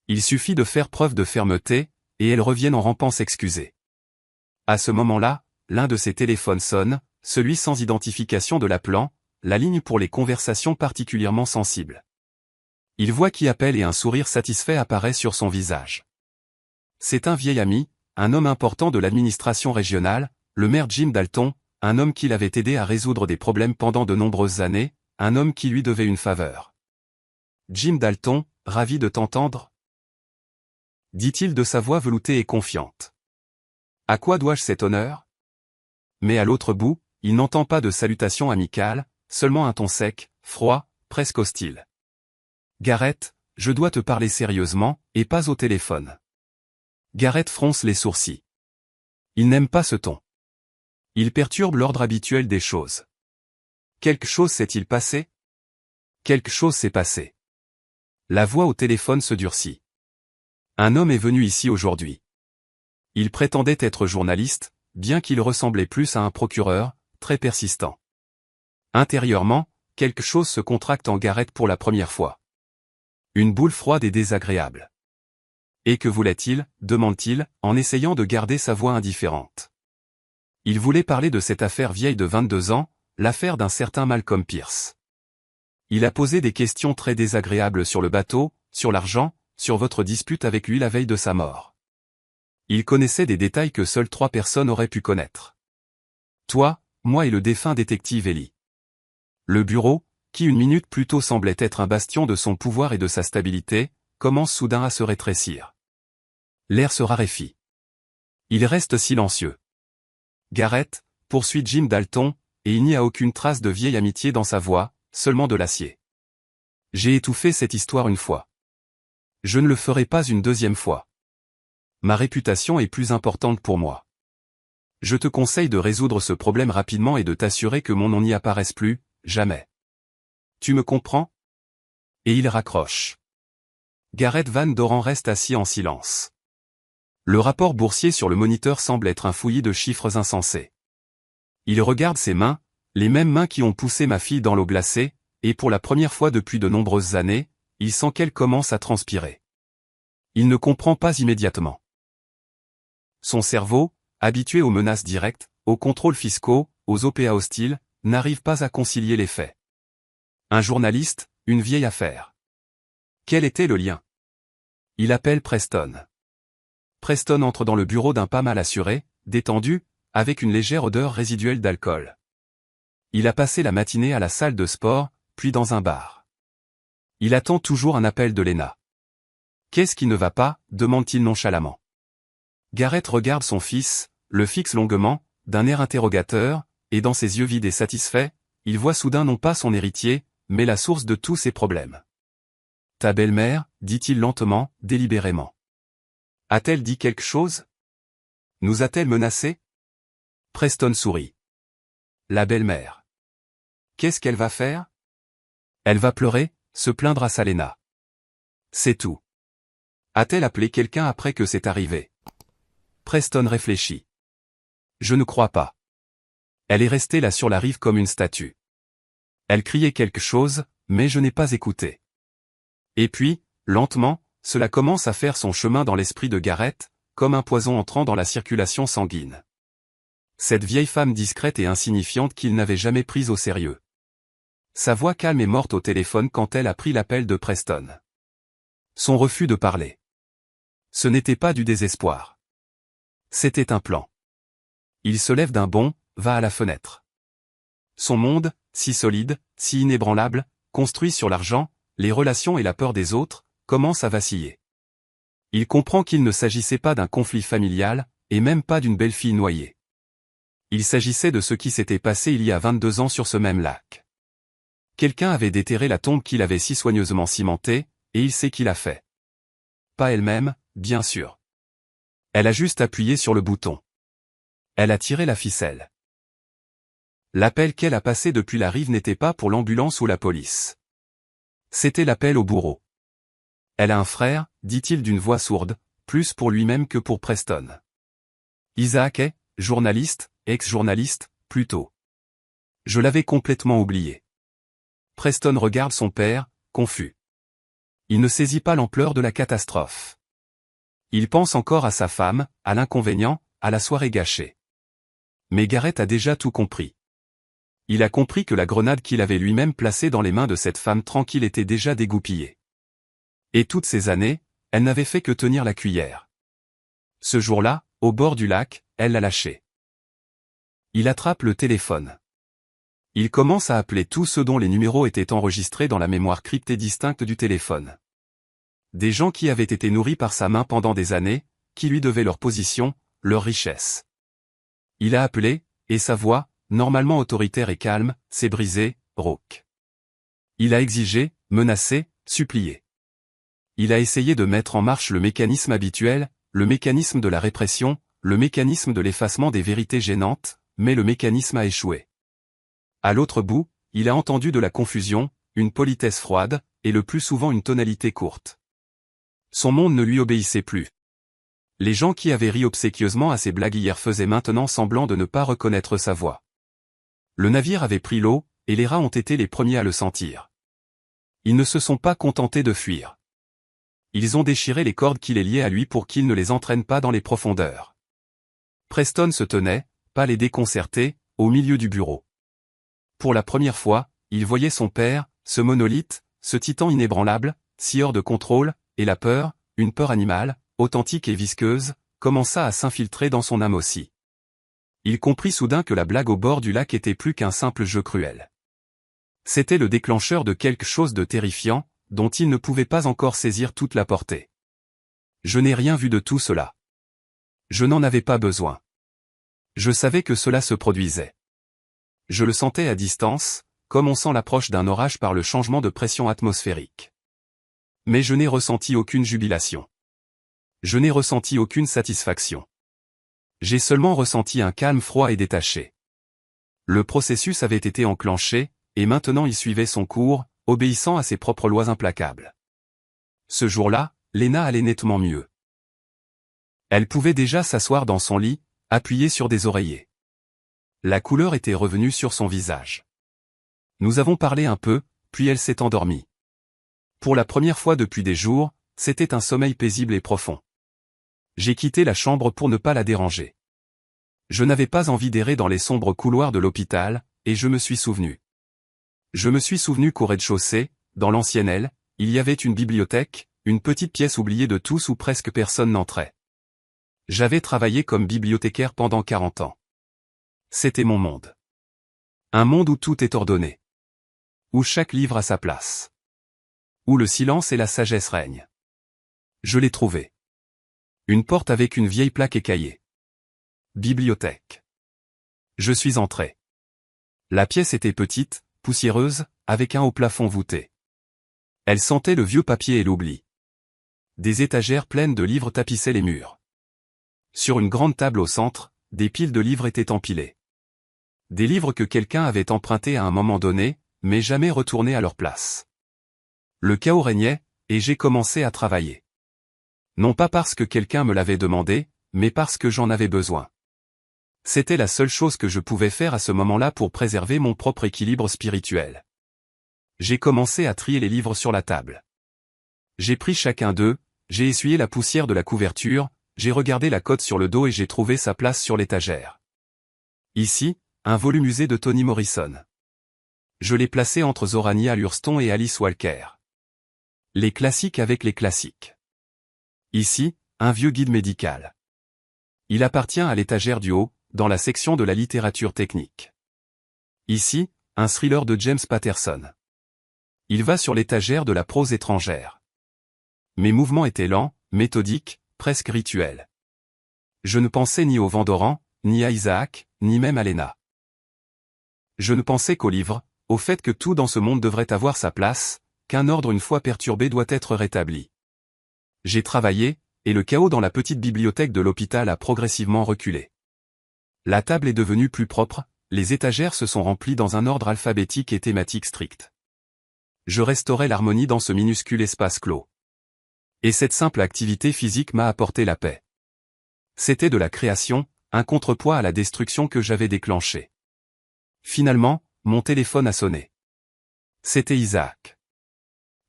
Il suffit de faire preuve de fermeté, et elles reviennent en rampant s'excuser. À ce moment-là, l'un de ses téléphones sonne, celui sans identification de l'appelant, la ligne pour les conversations particulièrement sensibles. Il voit qui appelle et un sourire satisfait apparaît sur son visage. C'est un vieil ami, un homme important de l'administration régionale, le maire Jim Dalton, un homme qui l'avait aidé à résoudre des problèmes pendant de nombreuses années, un homme qui lui devait une faveur. Jim Dalton, ravi de t'entendre, dit-il de sa voix veloutée et confiante. À quoi dois-je cet honneur? Mais à l'autre bout, il n'entend pas de salutation amicale, seulement un ton sec, froid, presque hostile. Gareth, je dois te parler sérieusement, et pas au téléphone. Gareth fronce les sourcils. Il n'aime pas ce ton. Il perturbe l'ordre habituel des choses. Quelque chose s'est-il passé? Quelque chose s'est passé. La voix au téléphone se durcit. Un homme est venu ici aujourd'hui. Il prétendait être journaliste, bien qu'il ressemblait plus à un procureur, très persistant. Intérieurement, quelque chose se contracte en Gareth pour la première fois. Une boule froide et désagréable. Et que voulait-il, demande-t-il, en essayant de garder sa voix indifférente. Il voulait parler de cette affaire vieille de 22 ans, l'affaire d'un certain Malcolm Pierce. Il a posé des questions très désagréables sur le bateau, sur l'argent, sur votre dispute avec lui la veille de sa mort. Il connaissait des détails que seules 3 personnes auraient pu connaître. Toi, moi et le défunt détective Ellie. Le bureau, qui une minute plus tôt semblait être un bastion de son pouvoir et de sa stabilité, commence soudain à se rétrécir. L'air se raréfie. Il reste silencieux. Gareth, poursuit Jim Dalton, et il n'y a aucune trace de vieille amitié dans sa voix, seulement de l'acier. J'ai étouffé cette histoire une fois. Je ne le ferai pas une 2e fois. Ma réputation est plus importante pour moi. Je te conseille de résoudre ce problème rapidement et de t'assurer que mon nom n'y apparaisse plus, jamais. Tu me comprends? Et il raccroche. Gareth Van Doren reste assis en silence. Le rapport boursier sur le moniteur semble être un fouillis de chiffres insensés. Il regarde ses mains, les mêmes mains qui ont poussé ma fille dans l'eau glacée, et pour la première fois depuis de nombreuses années, il sent qu'elle commence à transpirer. Il ne comprend pas immédiatement. Son cerveau, habitué aux menaces directes, aux contrôles fiscaux, aux OPA hostiles, n'arrive pas à concilier les faits. Un journaliste, une vieille affaire. Quel était le lien? Il appelle Preston. Preston entre dans le bureau d'un pas mal assuré, détendu, avec une légère odeur résiduelle d'alcool. Il a passé la matinée à la salle de sport, puis dans un bar. Il attend toujours un appel de Lena. Qu'est-ce qui ne va pas, demande-t-il nonchalamment. Garrett regarde son fils, le fixe longuement, d'un air interrogateur, et dans ses yeux vides et satisfaits, il voit soudain non pas son héritier, mais la source de tous ses problèmes. Ta belle-mère, dit-il lentement, délibérément. A-t-elle dit quelque chose? Nous a-t-elle menacés? Preston sourit. La belle-mère. Qu'est-ce qu'elle va faire? Elle va pleurer, se plaindre à sa Lena. C'est tout. A-t-elle appelé quelqu'un après que c'est arrivé? Preston réfléchit. Je ne crois pas. Elle est restée là sur la rive comme une statue. Elle criait quelque chose, mais je n'ai pas écouté. Et puis, lentement, cela commence à faire son chemin dans l'esprit de Garrett, comme un poison entrant dans la circulation sanguine. Cette vieille femme discrète et insignifiante qu'il n'avait jamais prise au sérieux. Sa voix calme est morte au téléphone quand elle a pris l'appel de Preston. Son refus de parler. Ce n'était pas du désespoir. C'était un plan. Il se lève d'un bond, va à la fenêtre. Son monde, si solide, si inébranlable, construit sur l'argent, les relations et la peur des autres, commence à vaciller. Il comprend qu'il ne s'agissait pas d'un conflit familial, et même pas d'une belle fille noyée. Il s'agissait de ce qui s'était passé il y a 22 ans sur ce même lac. Quelqu'un avait déterré la tombe qu'il avait si soigneusement cimentée, et il sait qui l'a fait. Pas elle-même, bien sûr. Elle a juste appuyé sur le bouton. Elle a tiré la ficelle. L'appel qu'elle a passé depuis la rive n'était pas pour l'ambulance ou la police. C'était l'appel au bourreau. Elle a un frère, dit-il d'une voix sourde, plus pour lui-même que pour Preston. Isaac est, journaliste, ex-journaliste, plutôt. Je l'avais complètement oublié. Preston regarde son père, confus. Il ne saisit pas l'ampleur de la catastrophe. Il pense encore à sa femme, à l'inconvénient, à la soirée gâchée. Mais Garrett a déjà tout compris. Il a compris que la grenade qu'il avait lui-même placée dans les mains de cette femme tranquille était déjà dégoupillée. Et toutes ces années, elle n'avait fait que tenir la cuillère. Ce jour-là, au bord du lac, elle l'a lâché. Il attrape le téléphone. Il commence à appeler tous ceux dont les numéros étaient enregistrés dans la mémoire cryptée distincte du téléphone. Des gens qui avaient été nourris par sa main pendant des années, qui lui devaient leur position, leur richesse. Il a appelé, et sa voix, normalement autoritaire et calme, s'est brisée, rauque. Il a exigé, menacé, supplié. Il a essayé de mettre en marche le mécanisme habituel, le mécanisme de la répression, le mécanisme de l'effacement des vérités gênantes, mais le mécanisme a échoué. À l'autre bout, il a entendu de la confusion, une politesse froide, et le plus souvent une tonalité courte. Son monde ne lui obéissait plus. Les gens qui avaient ri obséquieusement à ses blagues hier faisaient maintenant semblant de ne pas reconnaître sa voix. Le navire avait pris l'eau, et les rats ont été les premiers à le sentir. Ils ne se sont pas contentés de fuir. Ils ont déchiré les cordes qui les liaient à lui pour qu'il ne les entraîne pas dans les profondeurs. Preston se tenait, pâle et déconcerté, au milieu du bureau. Pour la première fois, il voyait son père, ce monolithe, ce titan inébranlable, si hors de contrôle, et la peur, une peur animale, authentique et visqueuse, commença à s'infiltrer dans son âme aussi. Il comprit soudain que la blague au bord du lac était plus qu'un simple jeu cruel. C'était le déclencheur de quelque chose de terrifiant, dont il ne pouvait pas encore saisir toute la portée. Je n'ai rien vu de tout cela. Je n'en avais pas besoin. Je savais que cela se produisait. Je le sentais à distance, comme on sent l'approche d'un orage par le changement de pression atmosphérique. Mais je n'ai ressenti aucune jubilation. Je n'ai ressenti aucune satisfaction. J'ai seulement ressenti un calme froid et détaché. Le processus avait été enclenché, et maintenant il suivait son cours, obéissant à ses propres lois implacables. Ce jour-là, Lena allait nettement mieux. Elle pouvait déjà s'asseoir dans son lit, appuyée sur des oreillers. La couleur était revenue sur son visage. Nous avons parlé un peu, puis elle s'est endormie. Pour la première fois depuis des jours, c'était un sommeil paisible et profond. J'ai quitté la chambre pour ne pas la déranger. Je n'avais pas envie d'errer dans les sombres couloirs de l'hôpital, et je me suis souvenu. Je me suis souvenu qu'au rez-de-chaussée, dans l'ancienne aile, il y avait une bibliothèque, une petite pièce oubliée de tous où presque personne n'entrait. J'avais travaillé comme bibliothécaire pendant 40 ans. C'était mon monde. Un monde où tout est ordonné. Où chaque livre a sa place. Où le silence et la sagesse règnent. Je l'ai trouvé. Une porte avec une vieille plaque écaillée. Bibliothèque. Je suis entré. La pièce était petite, poussiéreuse, avec un haut plafond voûté. Elle sentait le vieux papier et l'oubli. Des étagères pleines de livres tapissaient les murs. Sur une grande table au centre, des piles de livres étaient empilées. Des livres que quelqu'un avait empruntés à un moment donné, mais jamais retournés à leur place. Le chaos régnait, et j'ai commencé à travailler. Non pas parce que quelqu'un me l'avait demandé, mais parce que j'en avais besoin. C'était la seule chose que je pouvais faire à ce moment-là pour préserver mon propre équilibre spirituel. J'ai commencé à trier les livres sur la table. J'ai pris chacun d'eux, j'ai essuyé la poussière de la couverture, j'ai regardé la cote sur le dos et j'ai trouvé sa place sur l'étagère. Ici, un volume usé de Toni Morrison. Je l'ai placé entre Zorania Lurston et Alice Walker. Les classiques avec les classiques. Ici, un vieux guide médical. Il appartient à l'étagère du haut, dans la section de la littérature technique. Ici, un thriller de James Patterson. Il va sur l'étagère de la prose étrangère. Mes mouvements étaient lents, méthodiques, presque rituels. Je ne pensais ni au Vandoran, ni à Isaac, ni même à Léna. Je ne pensais qu'au livre, au fait que tout dans ce monde devrait avoir sa place, qu'un ordre une fois perturbé doit être rétabli. J'ai travaillé, et le chaos dans la petite bibliothèque de l'hôpital a progressivement reculé. La table est devenue plus propre, les étagères se sont remplies dans un ordre alphabétique et thématique strict. Je restaurais l'harmonie dans ce minuscule espace clos. Et cette simple activité physique m'a apporté la paix. C'était de la création, un contrepoids à la destruction que j'avais déclenchée. Finalement, mon téléphone a sonné. C'était Isaac.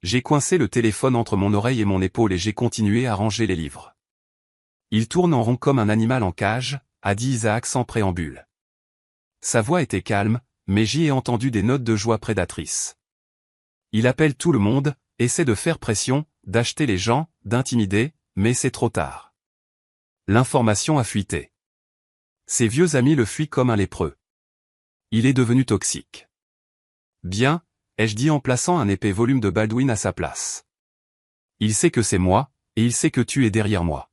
J'ai coincé le téléphone entre mon oreille et mon épaule et j'ai continué à ranger les livres. Il tourne en rond comme un animal en cage, a dit Isaac sans préambule. Sa voix était calme, mais j'y ai entendu des notes de joie prédatrices. Il appelle tout le monde, essaie de faire pression, d'acheter les gens, d'intimider, mais c'est trop tard. L'information a fuité. Ses vieux amis le fuient comme un lépreux. Il est devenu toxique. Bien, ai-je dit en plaçant un épais volume de Baldwin à sa place. Il sait que c'est moi, et il sait que tu es derrière moi.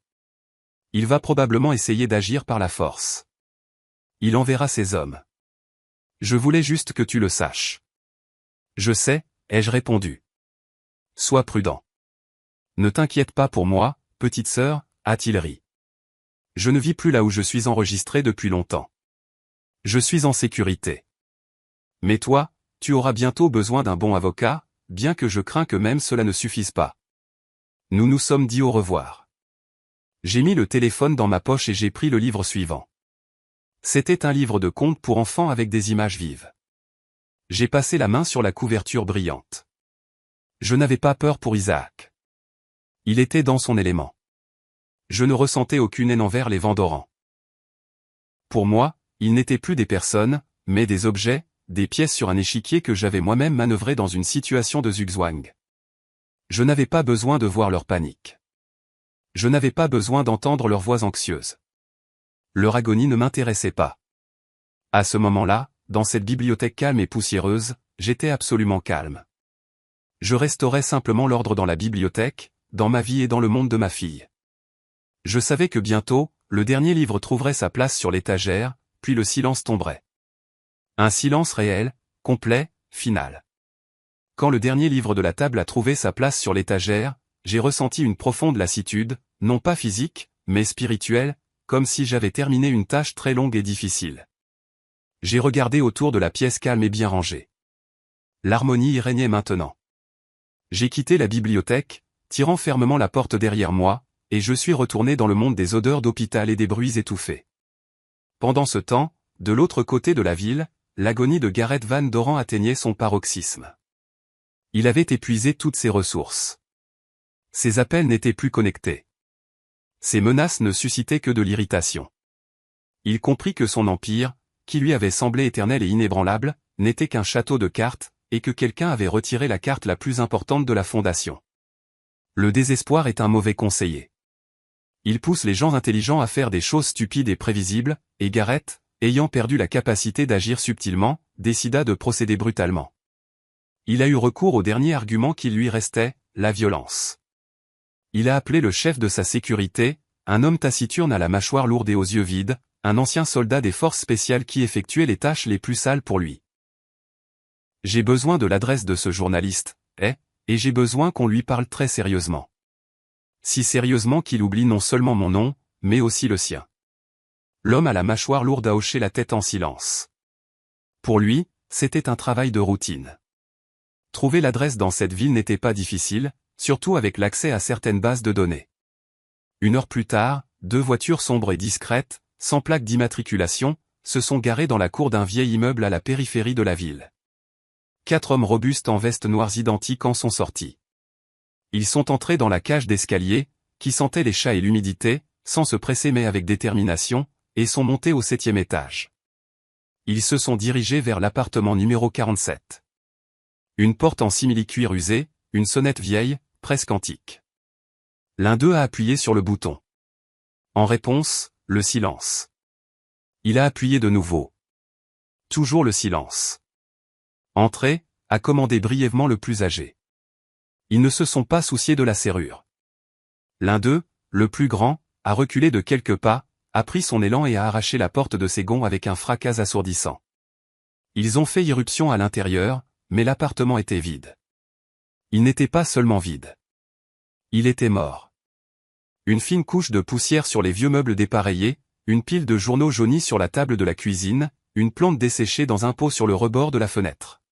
Il va probablement essayer d'agir par la force. Il enverra ses hommes. Je voulais juste que tu le saches. Je sais, ai-je répondu. Sois prudent. Ne t'inquiète pas pour moi, petite sœur, a-t-il ri. Je ne vis plus là où je suis enregistré depuis longtemps. Je suis en sécurité. Mais toi, tu auras bientôt besoin d'un bon avocat, bien que je crains que même cela ne suffise pas. Nous nous sommes dit au revoir. J'ai mis le téléphone dans ma poche et j'ai pris le livre suivant. C'était un livre de contes pour enfants avec des images vives. J'ai passé la main sur la couverture brillante. Je n'avais pas peur pour Isaac. Il était dans son élément. Je ne ressentais aucune haine envers les Vandoran. Pour moi, ils n'étaient plus des personnes, mais des objets, des pièces sur un échiquier que j'avais moi-même manœuvré dans une situation de zugzwang. Je n'avais pas besoin de voir leur panique. Je n'avais pas besoin d'entendre leurs voix anxieuses. Leur agonie ne m'intéressait pas. À ce moment-là, dans cette bibliothèque calme et poussiéreuse, j'étais absolument calme. Je restaurais simplement l'ordre dans la bibliothèque, dans ma vie et dans le monde de ma fille. Je savais que bientôt, le dernier livre trouverait sa place sur l'étagère, puis le silence tomberait. Un silence réel, complet, final. Quand le dernier livre de la table a trouvé sa place sur l'étagère, j'ai ressenti une profonde lassitude, non pas physique, mais spirituelle, comme si j'avais terminé une tâche très longue et difficile. J'ai regardé autour de la pièce calme et bien rangée. L'harmonie y régnait maintenant. J'ai quitté la bibliothèque, tirant fermement la porte derrière moi, et je suis retourné dans le monde des odeurs d'hôpital et des bruits étouffés. Pendant ce temps, de l'autre côté de la ville, l'agonie de Gareth Van Doren atteignait son paroxysme. Il avait épuisé toutes ses ressources. Ses appels n'étaient plus connectés. Ses menaces ne suscitaient que de l'irritation. Il comprit que son empire, qui lui avait semblé éternel et inébranlable, n'était qu'un château de cartes, et que quelqu'un avait retiré la carte la plus importante de la fondation. Le désespoir est un mauvais conseiller. Il pousse les gens intelligents à faire des choses stupides et prévisibles, et Gareth, ayant perdu la capacité d'agir subtilement, décida de procéder brutalement. Il a eu recours au dernier argument qui lui restait, la violence. Il a appelé le chef de sa sécurité, un homme taciturne à la mâchoire lourde et aux yeux vides, un ancien soldat des forces spéciales qui effectuait les tâches les plus sales pour lui. J'ai besoin de l'adresse de ce journaliste, et j'ai besoin qu'on lui parle très sérieusement. Si sérieusement qu'il oublie non seulement mon nom, mais aussi le sien. L'homme à la mâchoire lourde a hoché la tête en silence. Pour lui, c'était un travail de routine. Trouver l'adresse dans cette ville n'était pas difficile, surtout avec l'accès à certaines bases de données. 1 heure plus tard, 2 voitures sombres et discrètes, sans plaque d'immatriculation, se sont garées dans la cour d'un vieil immeuble à la périphérie de la ville. 4 hommes robustes en vestes noires identiques en sont sortis. Ils sont entrés dans la cage d'escalier, qui sentait les chats et l'humidité, sans se presser mais avec détermination, et sont montés au 7e étage. Ils se sont dirigés vers l'appartement numéro 47. Une porte en simili-cuir usé, une sonnette vieille, presque antique. L'un d'eux a appuyé sur le bouton. En réponse, le silence. Il a appuyé de nouveau. Toujours le silence. Entrez, a commandé brièvement le plus âgé. Ils ne se sont pas souciés de la serrure. L'un d'eux, le plus grand, a reculé de quelques pas, a pris son élan et a arraché la porte de ses gonds avec un fracas assourdissant. Ils ont fait irruption à l'intérieur, mais l'appartement était vide. Il n'était pas seulement vide. Il était mort. Une fine couche de poussière sur les vieux meubles dépareillés, une pile de journaux jaunis sur la table de la cuisine, une plante desséchée dans un pot sur le rebord de la fenêtre.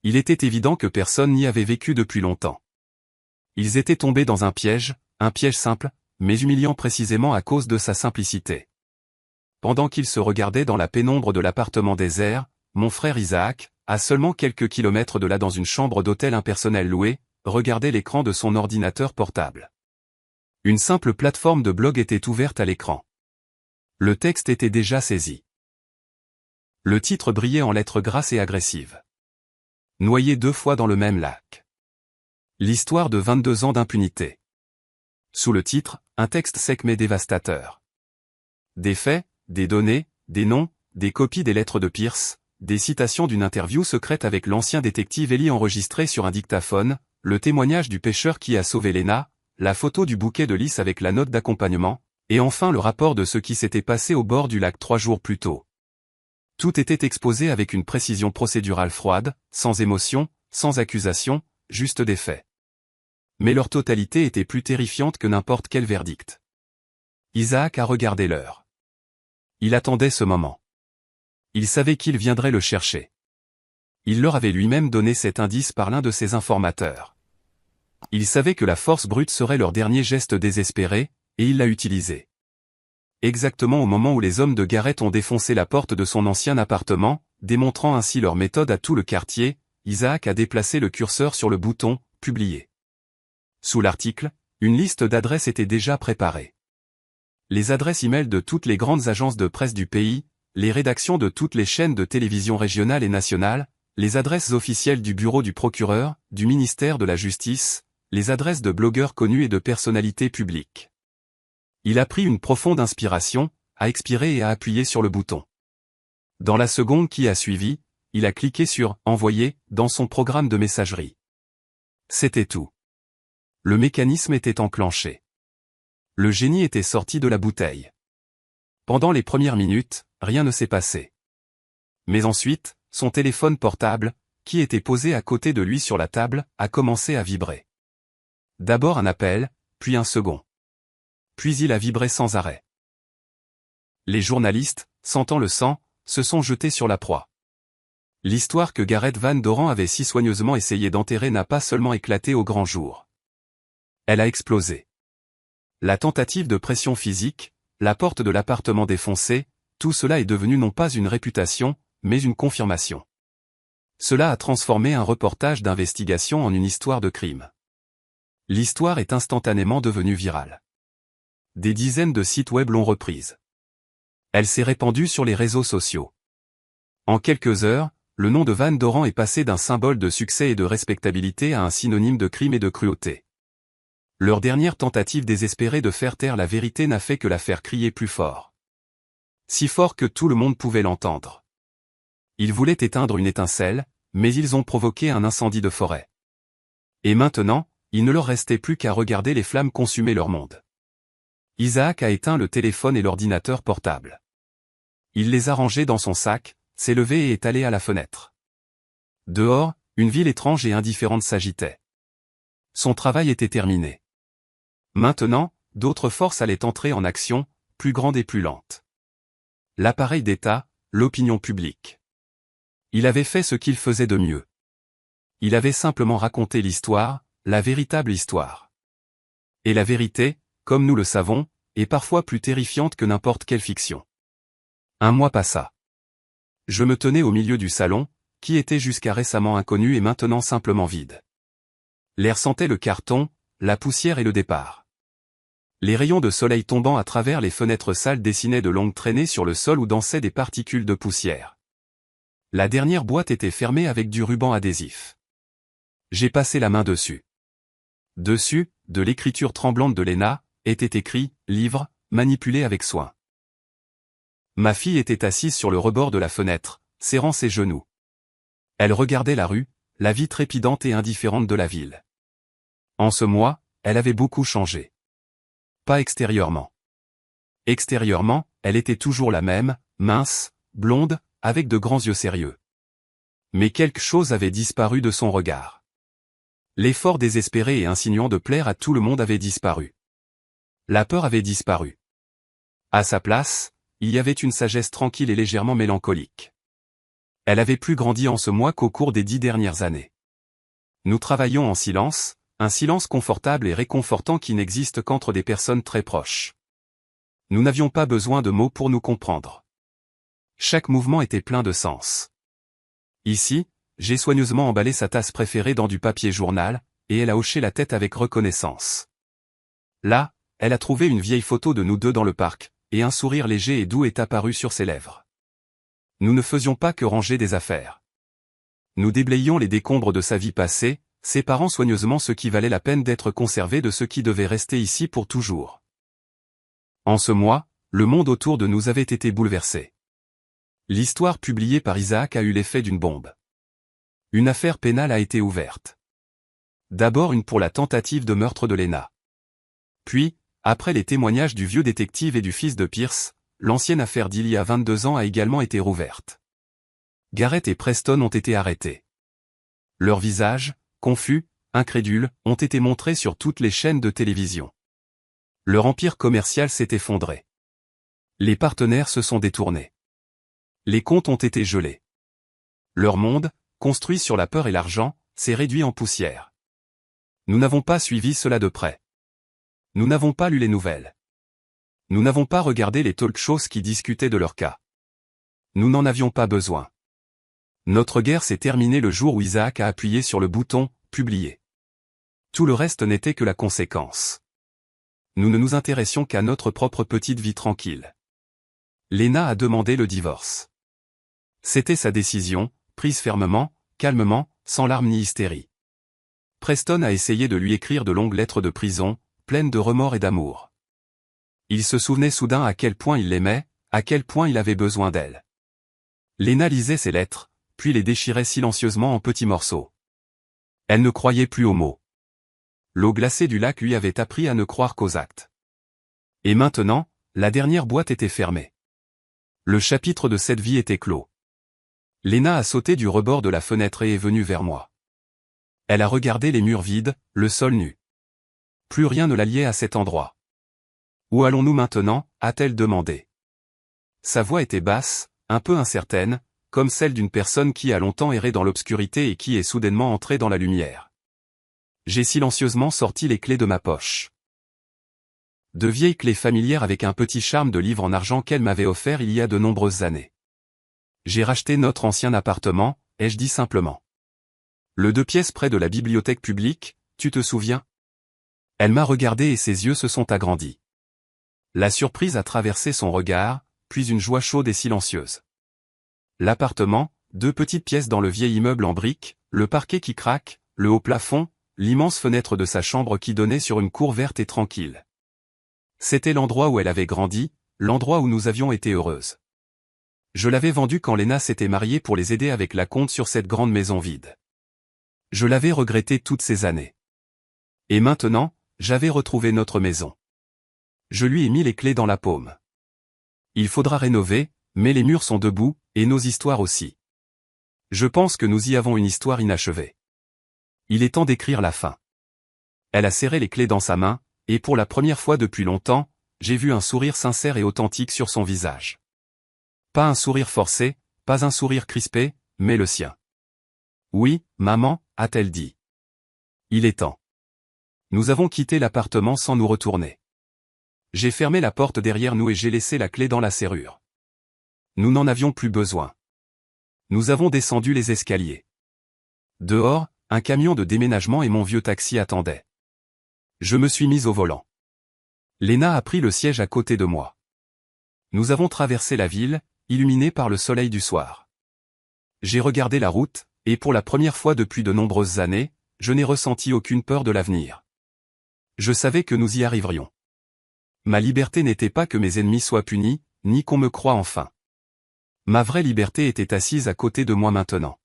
Il était évident que personne n'y avait vécu depuis longtemps. Ils étaient tombés dans un piège simple, mais humiliant précisément à cause de sa simplicité. Pendant qu'ils se regardaient dans la pénombre de l'appartement désert, mon frère Isaac, à seulement quelques kilomètres de là dans une chambre d'hôtel impersonnel louée, regardait l'écran de son ordinateur portable. Une simple plateforme de blog était ouverte à l'écran. Le texte était déjà saisi. Le titre brillait en lettres grasses et agressives. Noyé 2 fois dans le même lac. L'histoire de 22 ans d'impunité. Sous le titre, un texte sec mais dévastateur. Des faits, des données, des noms, des copies des lettres de Pierce, des citations d'une interview secrète avec l'ancien détective Ellie enregistrée sur un dictaphone, le témoignage du pêcheur qui a sauvé Lena, la photo du bouquet de lys avec la note d'accompagnement, et enfin le rapport de ce qui s'était passé au bord du lac 3 jours plus tôt. Tout était exposé avec une précision procédurale froide, sans émotion, sans accusation, juste des faits. Mais leur totalité était plus terrifiante que n'importe quel verdict. Isaac a regardé l'heure. Il attendait ce moment. Il savait qu'il viendrait le chercher. Il leur avait lui-même donné cet indice par l'un de ses informateurs. Il savait que la force brute serait leur dernier geste désespéré, et il l'a utilisé. Exactement au moment où les hommes de Garrett ont défoncé la porte de son ancien appartement, démontrant ainsi leur méthode à tout le quartier, Isaac a déplacé le curseur sur le bouton « Publier ». Sous l'article, une liste d'adresses était déjà préparée. Les adresses e-mail de toutes les grandes agences de presse du pays, les rédactions de toutes les chaînes de télévision régionales et nationales, les adresses officielles du bureau du procureur, du ministère de la Justice, les adresses de blogueurs connus et de personnalités publiques. Il a pris une profonde inspiration, a expiré et a appuyé sur le bouton. Dans la seconde qui a suivi, il a cliqué sur « Envoyer » dans son programme de messagerie. C'était tout. Le mécanisme était enclenché. Le génie était sorti de la bouteille. Pendant les premières minutes, rien ne s'est passé. Mais ensuite, son téléphone portable, qui était posé à côté de lui sur la table, a commencé à vibrer. D'abord un appel, puis un second. Puis il a vibré sans arrêt. Les journalistes, sentant le sang, se sont jetés sur la proie. L'histoire que Garrett Van Doren avait si soigneusement essayé d'enterrer n'a pas seulement éclaté au grand jour. Elle a explosé. La tentative de pression physique, la porte de l'appartement défoncée, tout cela est devenu non pas une réputation, mais une confirmation. Cela a transformé un reportage d'investigation en une histoire de crime. L'histoire est instantanément devenue virale. Des dizaines de sites web l'ont reprise. Elle s'est répandue sur les réseaux sociaux. En quelques heures, le nom de Van Doren est passé d'un symbole de succès et de respectabilité à un synonyme de crime et de cruauté. Leur dernière tentative désespérée de faire taire la vérité n'a fait que la faire crier plus fort. Si fort que tout le monde pouvait l'entendre. Ils voulaient éteindre une étincelle, mais ils ont provoqué un incendie de forêt. Et maintenant, il ne leur restait plus qu'à regarder les flammes consumer leur monde. Isaac a éteint le téléphone et l'ordinateur portable. Il les a rangés dans son sac, s'est levé et est allé à la fenêtre. Dehors, une ville étrange et indifférente s'agitait. Son travail était terminé. Maintenant, d'autres forces allaient entrer en action, plus grandes et plus lentes. L'appareil d'État, l'opinion publique. Il avait fait ce qu'il faisait de mieux. Il avait simplement raconté l'histoire, la véritable histoire. Et la vérité, comme nous le savons, est parfois plus terrifiante que n'importe quelle fiction. Un mois passa. Je me tenais au milieu du salon, qui était jusqu'à récemment inconnu et maintenant simplement vide. L'air sentait le carton, la poussière et le départ. Les rayons de soleil tombant à travers les fenêtres sales dessinaient de longues traînées sur le sol où dansaient des particules de poussière. La dernière boîte était fermée avec du ruban adhésif. J'ai passé la main dessus. Dessus, de l'écriture tremblante de Léna, était écrit « Livre, manipulé avec soin ». Ma fille était assise sur le rebord de la fenêtre, serrant ses genoux. Elle regardait la rue, la vie trépidante et indifférente de la ville. En ce mois, elle avait beaucoup changé. Pas extérieurement. Extérieurement, elle était toujours la même, mince, blonde, avec de grands yeux sérieux. Mais quelque chose avait disparu de son regard. L'effort désespéré et insinuant de plaire à tout le monde avait disparu. La peur avait disparu. À sa place, il y avait une sagesse tranquille et légèrement mélancolique. Elle avait plus grandi en ce mois qu'au cours des 10 dernières années. Nous travaillions en silence, un silence confortable et réconfortant qui n'existe qu'entre des personnes très proches. Nous n'avions pas besoin de mots pour nous comprendre. Chaque mouvement était plein de sens. Ici, j'ai soigneusement emballé sa tasse préférée dans du papier journal, et elle a hoché la tête avec reconnaissance. Là, elle a trouvé une vieille photo de nous deux dans le parc, et un sourire léger et doux est apparu sur ses lèvres. Nous ne faisions pas que ranger des affaires. Nous déblayions les décombres de sa vie passée, séparant soigneusement ce qui valait la peine d'être conservé de ce qui devait rester ici pour toujours. En ce mois, le monde autour de nous avait été bouleversé. L'histoire publiée par Isaac a eu l'effet d'une bombe. Une affaire pénale a été ouverte. D'abord une pour la tentative de meurtre de Léna. Puis, après les témoignages du vieux détective et du fils de Pierce, l'ancienne affaire d'il y a 22 ans a également été rouverte. Garrett et Preston ont été arrêtés. Leurs visages, confus, incrédules, ont été montrés sur toutes les chaînes de télévision. Leur empire commercial s'est effondré. Les partenaires se sont détournés. Les comptes ont été gelés. Leur monde, construit sur la peur et l'argent, s'est réduit en poussière. Nous n'avons pas suivi cela de près. Nous n'avons pas lu les nouvelles. Nous n'avons pas regardé les talk-shows qui discutaient de leur cas. Nous n'en avions pas besoin. Notre guerre s'est terminée le jour où Isaac a appuyé sur le bouton « Publier ». Tout le reste n'était que la conséquence. Nous ne nous intéressions qu'à notre propre petite vie tranquille. Léna a demandé le divorce. C'était sa décision, prise fermement, calmement, sans larmes ni hystérie. Preston a essayé de lui écrire de longues lettres de prison, pleines de remords et d'amour. Il se souvenait soudain à quel point il l'aimait, à quel point il avait besoin d'elle. Léna lisait ses lettres, puis les déchirait silencieusement en petits morceaux. Elle ne croyait plus aux mots. L'eau glacée du lac lui avait appris à ne croire qu'aux actes. Et maintenant, la dernière boîte était fermée. Le chapitre de cette vie était clos. Léna a sauté du rebord de la fenêtre et est venue vers moi. Elle a regardé les murs vides, le sol nu. Plus rien ne la liait à cet endroit. Où allons-nous maintenant, a-t-elle demandé. Sa voix était basse, un peu incertaine, comme celle d'une personne qui a longtemps erré dans l'obscurité et qui est soudainement entrée dans la lumière. J'ai silencieusement sorti les clés de ma poche. De vieilles clés familières avec un petit charme de livre en argent qu'elle m'avait offert il y a de nombreuses années. J'ai racheté notre ancien appartement, ai-je dit simplement. Le 2 pièces près de la bibliothèque publique, tu te souviens? Elle m'a regardé et ses yeux se sont agrandis. La surprise a traversé son regard, puis une joie chaude et silencieuse. L'appartement, 2 petites pièces dans le vieil immeuble en briques, le parquet qui craque, le haut plafond, l'immense fenêtre de sa chambre qui donnait sur une cour verte et tranquille. C'était l'endroit où elle avait grandi, l'endroit où nous avions été heureuses. Je l'avais vendue quand Léna s'était mariée pour les aider avec la compte sur cette grande maison vide. Je l'avais regretté toutes ces années. Et maintenant, j'avais retrouvé notre maison. Je lui ai mis les clés dans la paume. Il faudra rénover, mais les murs sont debout, et nos histoires aussi. Je pense que nous y avons une histoire inachevée. Il est temps d'écrire la fin. Elle a serré les clés dans sa main, et pour la première fois depuis longtemps, j'ai vu un sourire sincère et authentique sur son visage. Pas un sourire forcé, pas un sourire crispé, mais le sien. Oui, maman, a-t-elle dit. Il est temps. Nous avons quitté l'appartement sans nous retourner. J'ai fermé la porte derrière nous et j'ai laissé la clé dans la serrure. Nous n'en avions plus besoin. Nous avons descendu les escaliers. Dehors, un camion de déménagement et mon vieux taxi attendaient. Je me suis mise au volant. Léna a pris le siège à côté de moi. Nous avons traversé la ville, illuminée par le soleil du soir. J'ai regardé la route, et pour la première fois depuis de nombreuses années, je n'ai ressenti aucune peur de l'avenir. Je savais que nous y arriverions. Ma liberté n'était pas que mes ennemis soient punis, ni qu'on me croie enfin. Ma vraie liberté était assise à côté de moi maintenant.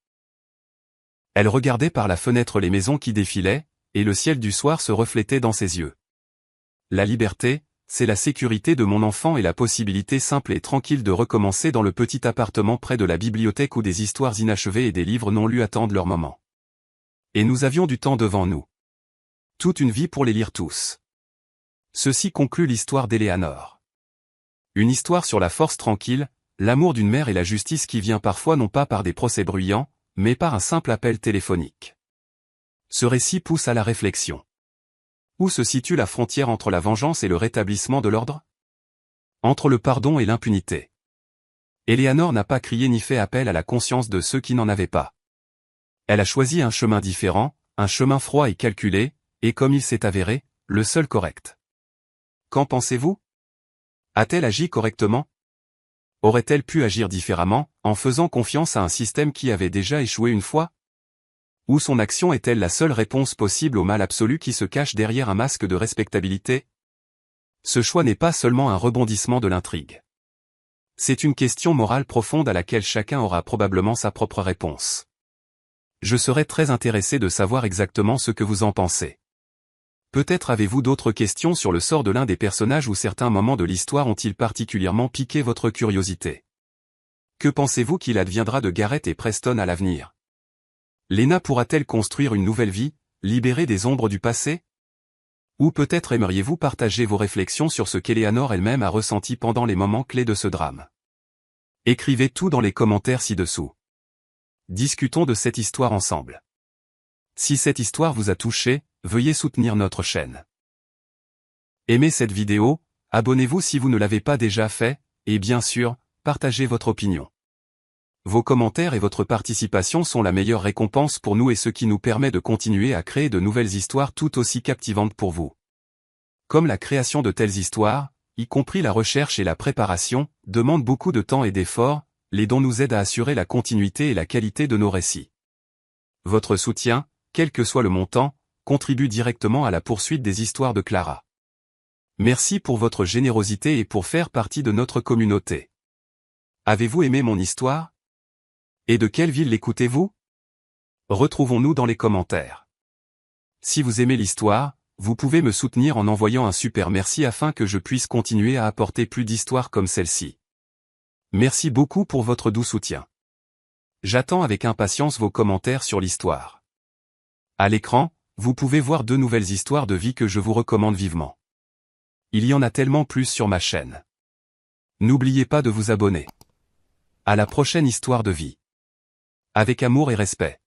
Elle regardait par la fenêtre les maisons qui défilaient, et le ciel du soir se reflétait dans ses yeux. La liberté, c'est la sécurité de mon enfant et la possibilité simple et tranquille de recommencer dans le petit appartement près de la bibliothèque où des histoires inachevées et des livres non lus attendent leur moment. Et nous avions du temps devant nous. Toute une vie pour les lire tous. Ceci conclut l'histoire d'Éléanore. Une histoire sur la force tranquille, l'amour d'une mère et la justice qui vient parfois non pas par des procès bruyants, mais par un simple appel téléphonique. Ce récit pousse à la réflexion. Où se situe la frontière entre la vengeance et le rétablissement de l'ordre? Entre le pardon et l'impunité. Éléanore n'a pas crié ni fait appel à la conscience de ceux qui n'en avaient pas. Elle a choisi un chemin différent, un chemin froid et calculé, et comme il s'est avéré, le seul correct. Qu'en pensez-vous? A-t-elle agi correctement? Aurait-elle pu agir différemment, en faisant confiance à un système qui avait déjà échoué une fois? Ou son action est-elle la seule réponse possible au mal absolu qui se cache derrière un masque de respectabilité? Ce choix n'est pas seulement un rebondissement de l'intrigue. C'est une question morale profonde à laquelle chacun aura probablement sa propre réponse. Je serais très intéressé de savoir exactement ce que vous en pensez. Peut-être avez-vous d'autres questions sur le sort de l'un des personnages ou certains moments de l'histoire ont-ils particulièrement piqué votre curiosité? Que pensez-vous qu'il adviendra de Gareth et Preston à l'avenir? Léna pourra-t-elle construire une nouvelle vie, libérée des ombres du passé? Ou peut-être aimeriez-vous partager vos réflexions sur ce qu'Éléanore elle-même a ressenti pendant les moments clés de ce drame? Écrivez tout dans les commentaires ci-dessous. Discutons de cette histoire ensemble. Si cette histoire vous a touché, veuillez soutenir notre chaîne. Aimez cette vidéo, abonnez-vous si vous ne l'avez pas déjà fait, et bien sûr, partagez votre opinion. Vos commentaires et votre participation sont la meilleure récompense pour nous et ce qui nous permet de continuer à créer de nouvelles histoires tout aussi captivantes pour vous. Comme la création de telles histoires, y compris la recherche et la préparation, demande beaucoup de temps et d'efforts, les dons nous aident à assurer la continuité et la qualité de nos récits. Votre soutien, quel que soit le montant, contribue directement à la poursuite des histoires de Clara. Merci pour votre générosité et pour faire partie de notre communauté. Avez-vous aimé mon histoire? Et de quelle ville l'écoutez-vous? Retrouvons-nous dans les commentaires. Si vous aimez l'histoire, vous pouvez me soutenir en envoyant un super merci afin que je puisse continuer à apporter plus d'histoires comme celle-ci. Merci beaucoup pour votre doux soutien. J'attends avec impatience vos commentaires sur l'histoire. À l'écran, vous pouvez voir 2 nouvelles histoires de vie que je vous recommande vivement. Il y en a tellement plus sur ma chaîne. N'oubliez pas de vous abonner. À la prochaine histoire de vie. Avec amour et respect.